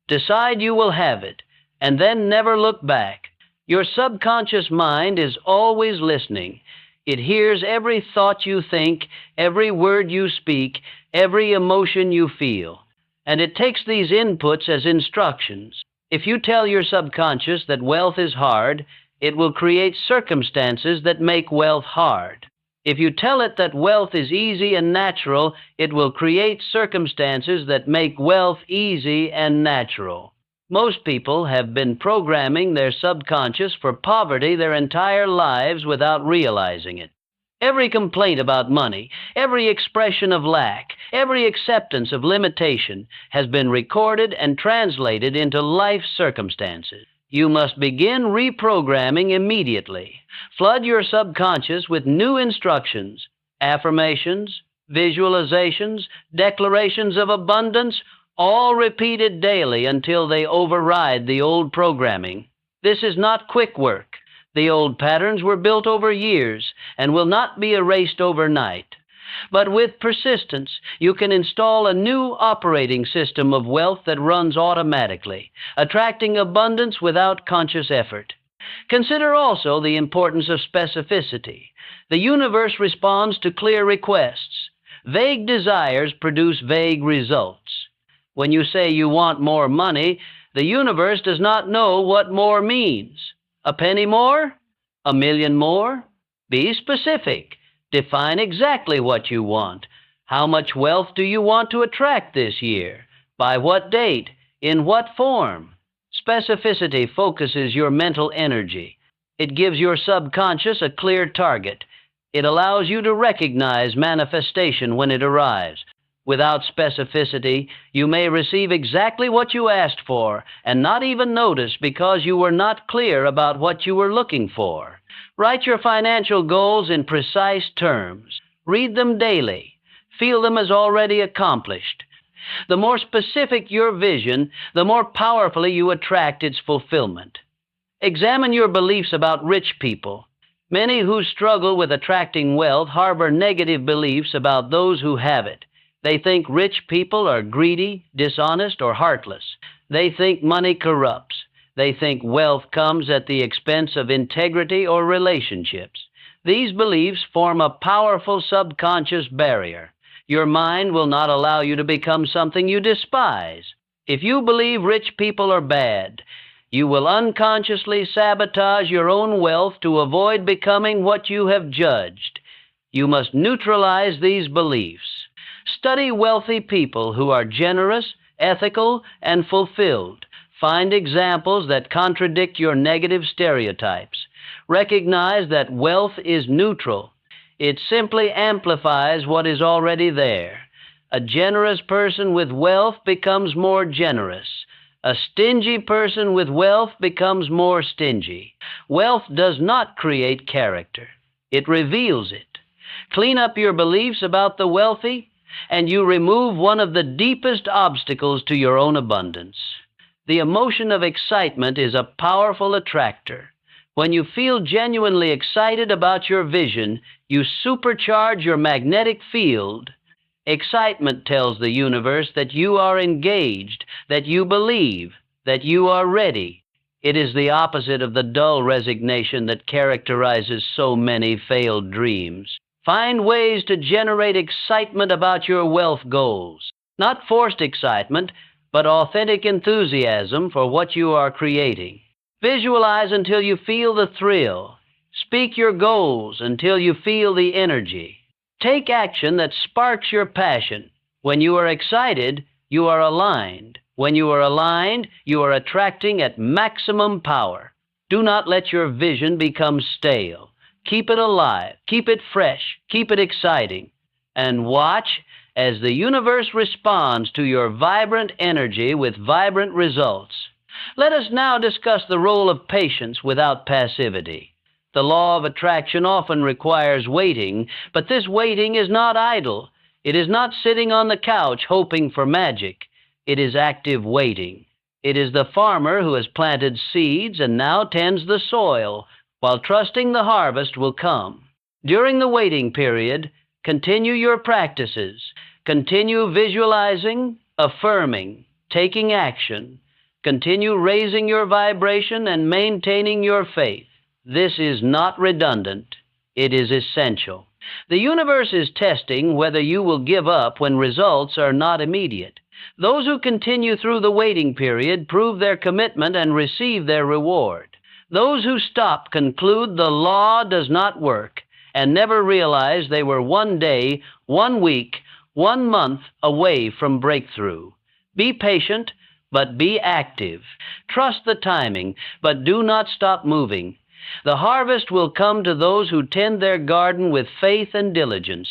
Decide you will have it, and then never look back. Your subconscious mind is always listening. It hears every thought you think, every word you speak, every emotion you feel. And it takes these inputs as instructions. If you tell your subconscious that wealth is hard, it will create circumstances that make wealth hard. If you tell it that wealth is easy and natural, it will create circumstances that make wealth easy and natural. Most people have been programming their subconscious for poverty their entire lives without realizing it. Every complaint about money, every expression of lack, every acceptance of limitation has been recorded and translated into life circumstances. You must begin reprogramming immediately. Flood your subconscious with new instructions, affirmations, visualizations, declarations of abundance, all repeated daily until they override the old programming. This is not quick work. The old patterns were built over years and will not be erased overnight. But with persistence, you can install a new operating system of wealth that runs automatically, attracting abundance without conscious effort. Consider also the importance of specificity. The universe responds to clear requests. Vague desires produce vague results. When you say you want more money, the universe does not know what more means. A penny more? A million more? Be specific. Define exactly what you want. How much wealth do you want to attract this year? By what date? In what form? Specificity focuses your mental energy. It gives your subconscious a clear target. It allows you to recognize manifestation when it arrives. Without specificity, you may receive exactly what you asked for and not even notice because you were not clear about what you were looking for. Write your financial goals in precise terms. Read them daily. Feel them as already accomplished. The more specific your vision, the more powerfully you attract its fulfillment. Examine your beliefs about rich people. Many who struggle with attracting wealth harbor negative beliefs about those who have it. They think rich people are greedy, dishonest, or heartless. They think money corrupts. They think wealth comes at the expense of integrity or relationships. These beliefs form a powerful subconscious barrier. Your mind will not allow you to become something you despise. If you believe rich people are bad, you will unconsciously sabotage your own wealth to avoid becoming what you have judged. You must neutralize these beliefs. Study wealthy people who are generous, ethical, and fulfilled. Find examples that contradict your negative stereotypes. Recognize that wealth is neutral. It simply amplifies what is already there. A generous person with wealth becomes more generous. A stingy person with wealth becomes more stingy. Wealth does not create character. It reveals it. Clean up your beliefs about the wealthy, and you remove one of the deepest obstacles to your own abundance. The emotion of excitement is a powerful attractor. When you feel genuinely excited about your vision, you supercharge your magnetic field. Excitement tells the universe that you are engaged, that you believe, that you are ready. It is the opposite of the dull resignation that characterizes so many failed dreams. Find ways to generate excitement about your wealth goals. Not forced excitement, but authentic enthusiasm for what you are creating. Visualize until you feel the thrill. Speak your goals until you feel the energy. Take action that sparks your passion. When you are excited, you are aligned. When you are aligned, you are attracting at maximum power. Do not let your vision become stale. Keep it alive. Keep it fresh. Keep it exciting. And watch as the universe responds to your vibrant energy with vibrant results. Let us now discuss the role of patience without passivity. The law of attraction often requires waiting, but this waiting is not idle. It is not sitting on the couch hoping for magic. It is active waiting. It is the farmer who has planted seeds and now tends the soil, while trusting the harvest will come. During the waiting period, continue your practices. Continue visualizing, affirming, taking action. Continue raising your vibration and maintaining your faith. This is not redundant. It is essential. The universe is testing whether you will give up when results are not immediate. Those who continue through the waiting period prove their commitment and receive their reward. Those who stop conclude the law does not work and never realize they were one day, 1 week, 1 month away from breakthrough. Be patient, but be active. Trust the timing, but do not stop moving. The harvest will come to those who tend their garden with faith and diligence.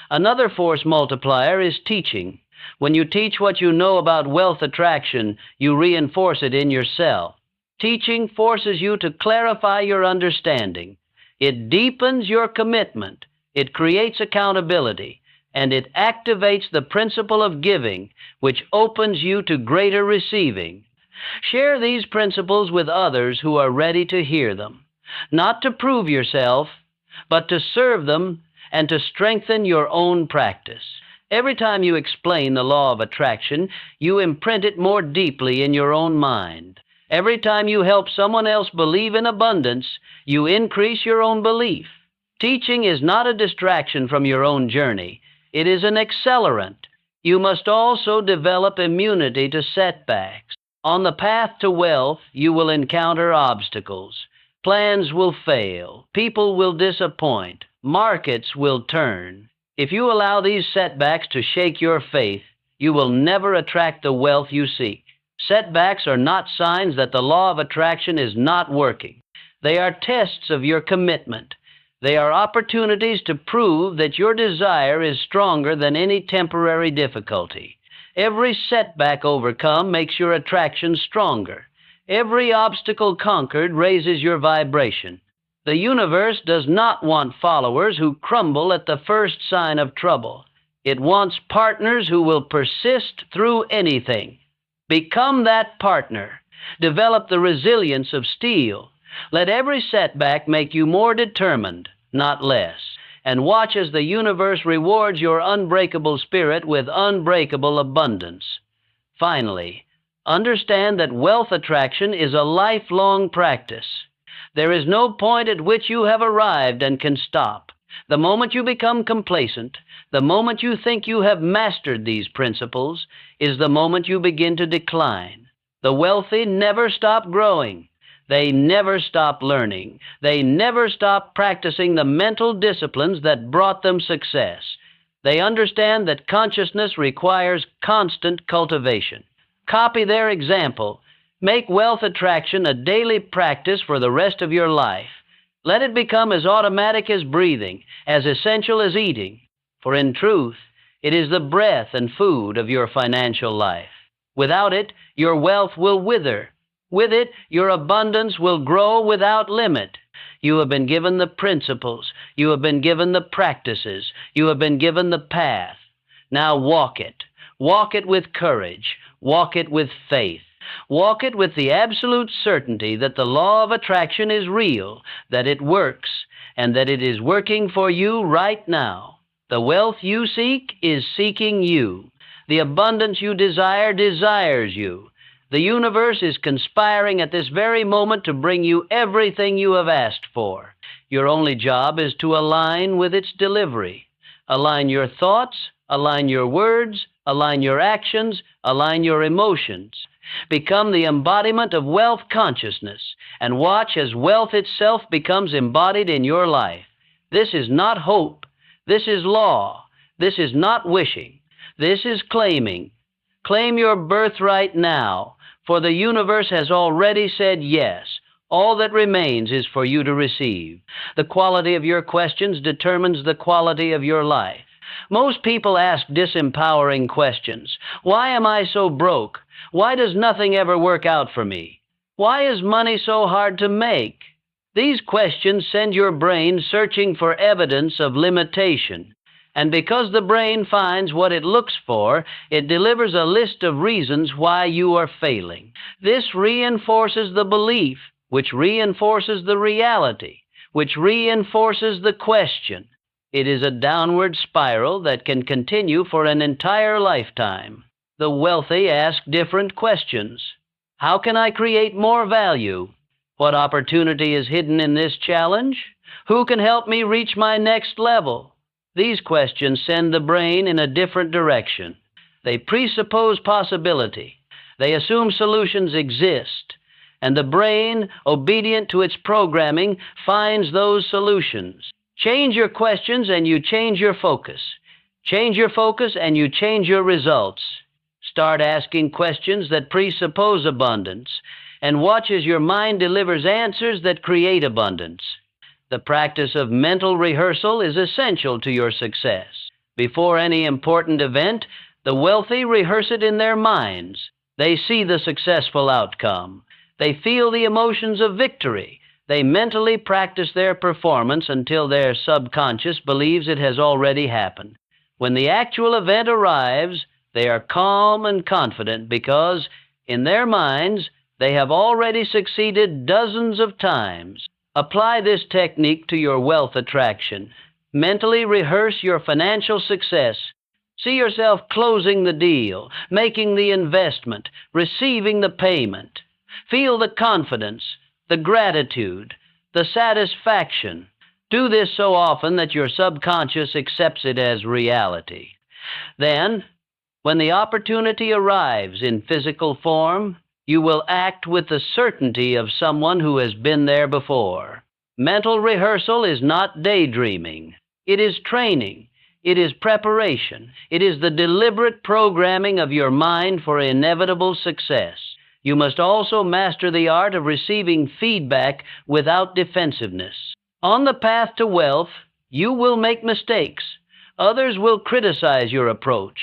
Another force multiplier is teaching. When you teach what you know about wealth attraction, you reinforce it in yourself. Teaching forces you to clarify your understanding. It deepens your commitment. It creates accountability. And it activates the principle of giving, which opens you to greater receiving. Share these principles with others who are ready to hear them, not to prove yourself, but to serve them and to strengthen your own practice. Every time you explain the law of attraction, you imprint it more deeply in your own mind. Every time you help someone else believe in abundance, you increase your own belief. Teaching is not a distraction from your own journey. It is an accelerant. You must also develop immunity to setbacks. On the path to wealth, you will encounter obstacles. Plans will fail. People will disappoint. Markets will turn. If you allow these setbacks to shake your faith, you will never attract the wealth you seek. Setbacks are not signs that the law of attraction is not working. They are tests of your commitment. They are opportunities to prove that your desire is stronger than any temporary difficulty. Every setback overcome makes your attraction stronger. Every obstacle conquered raises your vibration. The universe does not want followers who crumble at the first sign of trouble. It wants partners who will persist through anything. Become that partner. Develop the resilience of steel. Let every setback make you more determined, not less. And watch as the universe rewards your unbreakable spirit with unbreakable abundance. Finally, understand that wealth attraction is a lifelong practice. There is no point at which you have arrived and can stop. The moment you become complacent, the moment you think you have mastered these principles, is the moment you begin to decline. The wealthy never stop growing. They never stop learning. They never stop practicing the mental disciplines that brought them success. They understand that consciousness requires constant cultivation. Copy their example. Make wealth attraction a daily practice for the rest of your life. Let it become as automatic as breathing, as essential as eating. For in truth, it is the breath and food of your financial life. Without it, your wealth will wither. With it, your abundance will grow without limit. You have been given the principles. You have been given the practices. You have been given the path. Now walk it. Walk it with courage. Walk it with faith. Walk it with the absolute certainty that the law of attraction is real, that it works, and that it is working for you right now. The wealth you seek is seeking you. The abundance you desire desires you. The universe is conspiring at this very moment to bring you everything you have asked for. Your only job is to align with its delivery. Align your thoughts, align your words, align your actions, align your emotions. Become the embodiment of wealth consciousness, and watch as wealth itself becomes embodied in your life. This is not hope. This is law. This is not wishing. This is claiming. Claim your birthright now, for the universe has already said yes. All that remains is for you to receive. The quality of your questions determines the quality of your life. Most people ask disempowering questions. Why am I so broke? Why does nothing ever work out for me? Why is money so hard to make? These questions send your brain searching for evidence of limitation. And because the brain finds what it looks for, it delivers a list of reasons why you are failing. This reinforces the belief, which reinforces the reality, which reinforces the question. It is a downward spiral that can continue for an entire lifetime. The wealthy ask different questions. How can I create more value? What opportunity is hidden in this challenge? Who can help me reach my next level? These questions send the brain in a different direction. They presuppose possibility. They assume solutions exist. And the brain, obedient to its programming, finds those solutions. Change your questions and you change your focus. Change your focus and you change your results. Start asking questions that presuppose abundance, and watch as your mind delivers answers that create abundance. The practice of mental rehearsal is essential to your success. Before any important event, the wealthy rehearse it in their minds. They see the successful outcome. They feel the emotions of victory. They mentally practice their performance until their subconscious believes it has already happened. When the actual event arrives, they are calm and confident because, in their minds, they have already succeeded dozens of times. Apply this technique to your wealth attraction. Mentally rehearse your financial success. See yourself closing the deal, making the investment, receiving the payment. Feel the confidence, the gratitude, the satisfaction. Do this so often that your subconscious accepts it as reality. Then, when the opportunity arrives in physical form, you will act with the certainty of someone who has been there before. Mental rehearsal is not daydreaming. It is training. It is preparation. It is the deliberate programming of your mind for inevitable success. You must also master the art of receiving feedback without defensiveness. On the path to wealth, you will make mistakes. Others will criticize your approach.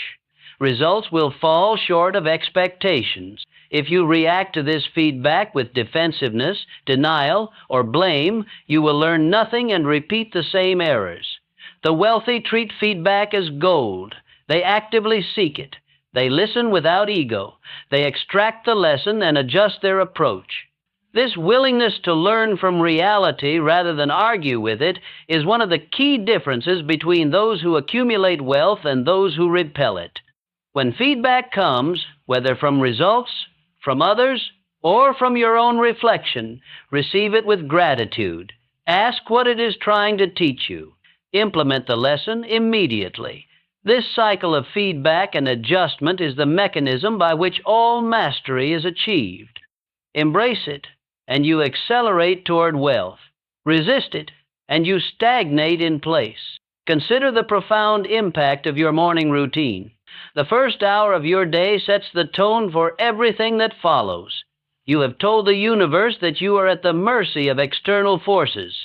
Results will fall short of expectations. If you react to this feedback with defensiveness, denial, or blame, you will learn nothing and repeat the same errors. The wealthy treat feedback as gold. They actively seek it. They listen without ego. They extract the lesson and adjust their approach. This willingness to learn from reality rather than argue with it is one of the key differences between those who accumulate wealth and those who repel it. When feedback comes, whether from results, from others, or from your own reflection, receive it with gratitude. Ask what it is trying to teach you. Implement the lesson immediately. This cycle of feedback and adjustment is the mechanism by which all mastery is achieved. Embrace it, and you accelerate toward wealth. Resist it, and you stagnate in place. Consider the profound impact of your morning routine. The first hour of your day sets the tone for everything that follows. You have told the universe that you are at the mercy of external forces.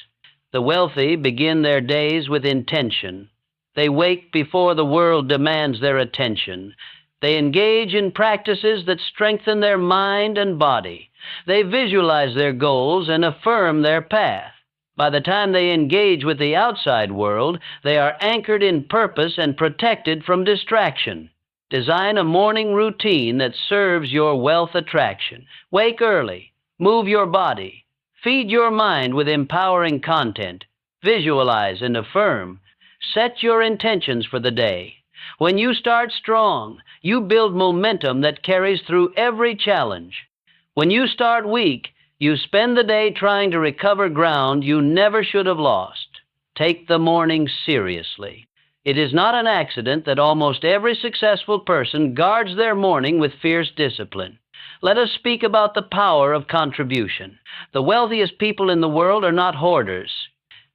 The wealthy begin their days with intention. They wake before the world demands their attention. They engage in practices that strengthen their mind and body. They visualize their goals and affirm their path. By the time they engage with the outside world, they are anchored in purpose and protected from distraction. Design a morning routine that serves your wealth attraction. Wake early. Move your body. Feed your mind with empowering content. Visualize and affirm. Set your intentions for the day. When you start strong, you build momentum that carries through every challenge. When you start weak, you spend the day trying to recover ground you never should have lost. Take the morning seriously. It is not an accident that almost every successful person guards their morning with fierce discipline. Let us speak about the power of contribution. The wealthiest people in the world are not hoarders.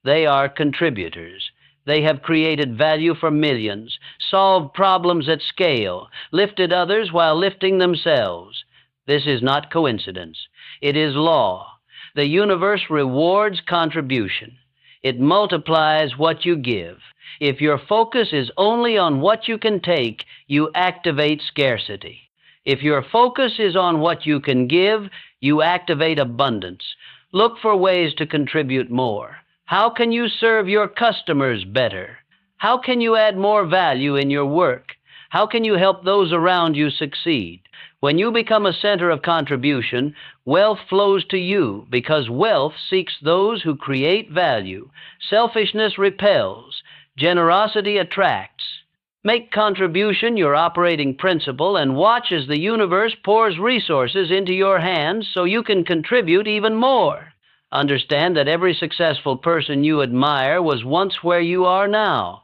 They are contributors. They have created value for millions, solved problems at scale, lifted others while lifting themselves. This is not coincidence. It is law. The universe rewards contribution. It multiplies what you give. If your focus is only on what you can take, you activate scarcity. If your focus is on what you can give, you activate abundance. Look for ways to contribute more. How can you serve your customers better? How can you add more value in your work? How can you help those around you succeed? When you become a center of contribution, wealth flows to you because wealth seeks those who create value. Selfishness repels. Generosity attracts. Make contribution your operating principle and watch as the universe pours resources into your hands so you can contribute even more. Understand that every successful person you admire was once where you are now.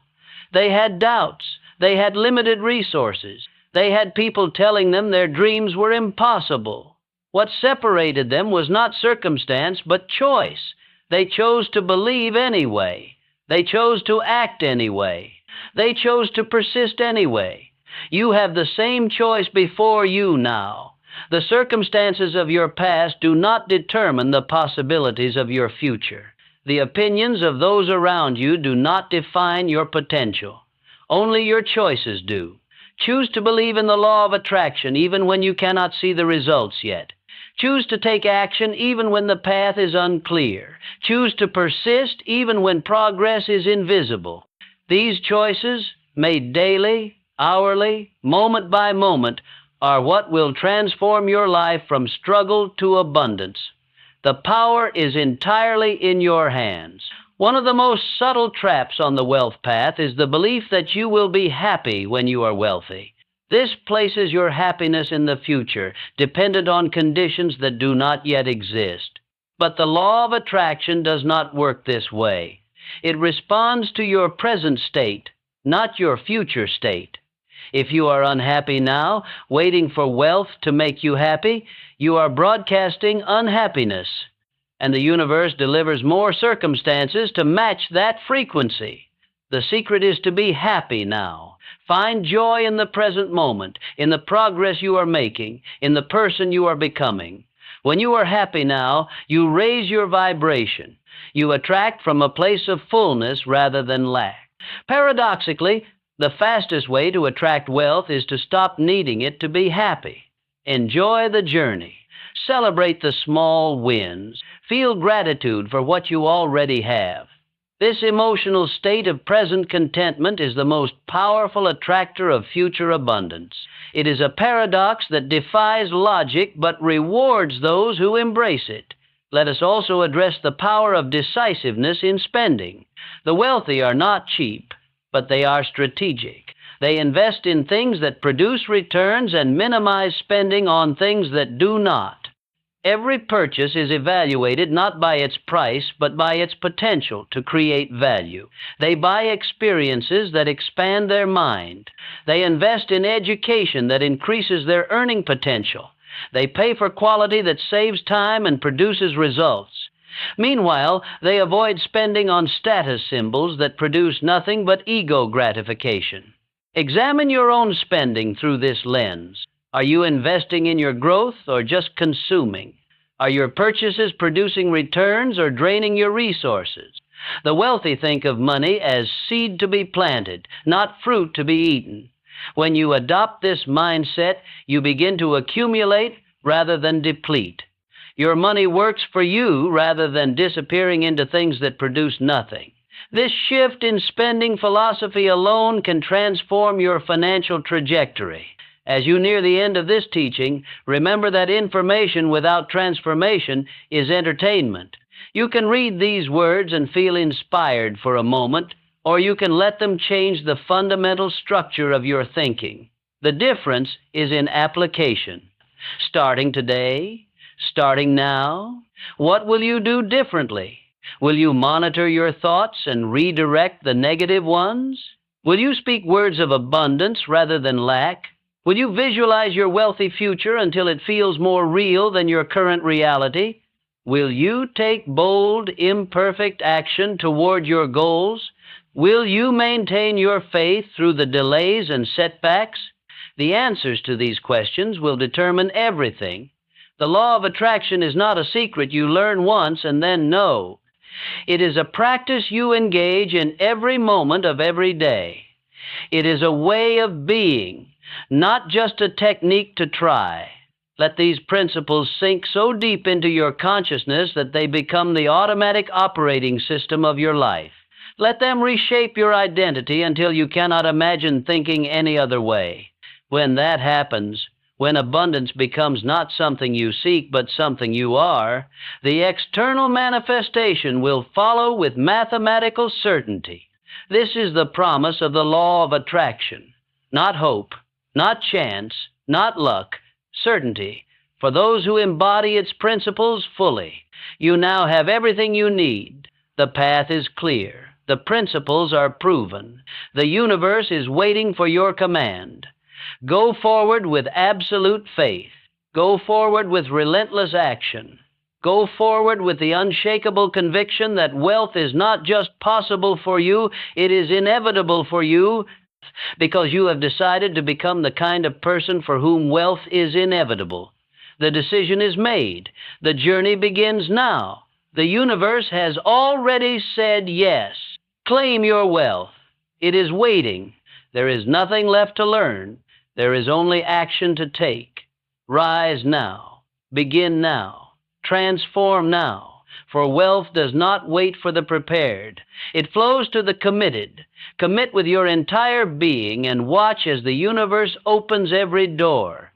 They had doubts. They had limited resources. They had people telling them their dreams were impossible. What separated them was not circumstance, but choice. They chose to believe anyway. They chose to act anyway. They chose to persist anyway. You have the same choice before you now. The circumstances of your past do not determine the possibilities of your future. The opinions of those around you do not define your potential. Only your choices do. Choose to believe in the law of attraction even when you cannot see the results yet. Choose to take action even when the path is unclear. Choose to persist even when progress is invisible. These choices, made daily, hourly, moment by moment, are what will transform your life from struggle to abundance. The power is entirely in your hands. One of the most subtle traps on the wealth path is the belief that you will be happy when you are wealthy. This places your happiness in the future, dependent on conditions that do not yet exist. But the law of attraction does not work this way. It responds to your present state, not your future state. If you are unhappy now, waiting for wealth to make you happy, you are broadcasting unhappiness. And the universe delivers more circumstances to match that frequency. The secret is to be happy now. Find joy in the present moment, in the progress you are making, in the person you are becoming. When you are happy now, you raise your vibration. You attract from a place of fullness rather than lack. Paradoxically, the fastest way to attract wealth is to stop needing it to be happy. Enjoy the journey. Celebrate the small wins. Feel gratitude for what you already have. This emotional state of present contentment is the most powerful attractor of future abundance. It is a paradox that defies logic but rewards those who embrace it. Let us also address the power of decisiveness in spending. The wealthy are not cheap, but they are strategic. They invest in things that produce returns and minimize spending on things that do not. Every purchase is evaluated not by its price, but by its potential to create value. They buy experiences that expand their mind. They invest in education that increases their earning potential. They pay for quality that saves time and produces results. Meanwhile, they avoid spending on status symbols that produce nothing but ego gratification. Examine your own spending through this lens. Are you investing in your growth or just consuming? Are your purchases producing returns or draining your resources? The wealthy think of money as seed to be planted, not fruit to be eaten. When you adopt this mindset, you begin to accumulate rather than deplete. Your money works for you rather than disappearing into things that produce nothing. This shift in spending philosophy alone can transform your financial trajectory. As you near the end of this teaching, remember that information without transformation is entertainment. You can read these words and feel inspired for a moment, or you can let them change the fundamental structure of your thinking. The difference is in application. Starting today, starting now, what will you do differently? Will you monitor your thoughts and redirect the negative ones? Will you speak words of abundance rather than lack? Will you visualize your wealthy future until it feels more real than your current reality? Will you take bold, imperfect action toward your goals? Will you maintain your faith through the delays and setbacks? The answers to these questions will determine everything. The law of attraction is not a secret you learn once and then know. It is a practice you engage in every moment of every day. It is a way of being, not just a technique to try. Let these principles sink so deep into your consciousness that they become the automatic operating system of your life. Let them reshape your identity until you cannot imagine thinking any other way. When that happens, when abundance becomes not something you seek but something you are, the external manifestation will follow with mathematical certainty. This is the promise of the law of attraction. Not hope, not chance, not luck, certainty. For those who embody its principles fully, you now have everything you need. The path is clear. The principles are proven. The universe is waiting for your command. Go forward with absolute faith. Go forward with relentless action. Go forward with the unshakable conviction that wealth is not just possible for you, it is inevitable for you, because you have decided to become the kind of person for whom wealth is inevitable. The decision is made. The journey begins now. The universe has already said yes. Claim your wealth. It is waiting. There is nothing left to learn. There is only action to take. Rise now. Begin now. Transform now. For wealth does not wait for the prepared. It flows to the committed. Commit with your entire being and watch as the universe opens every door.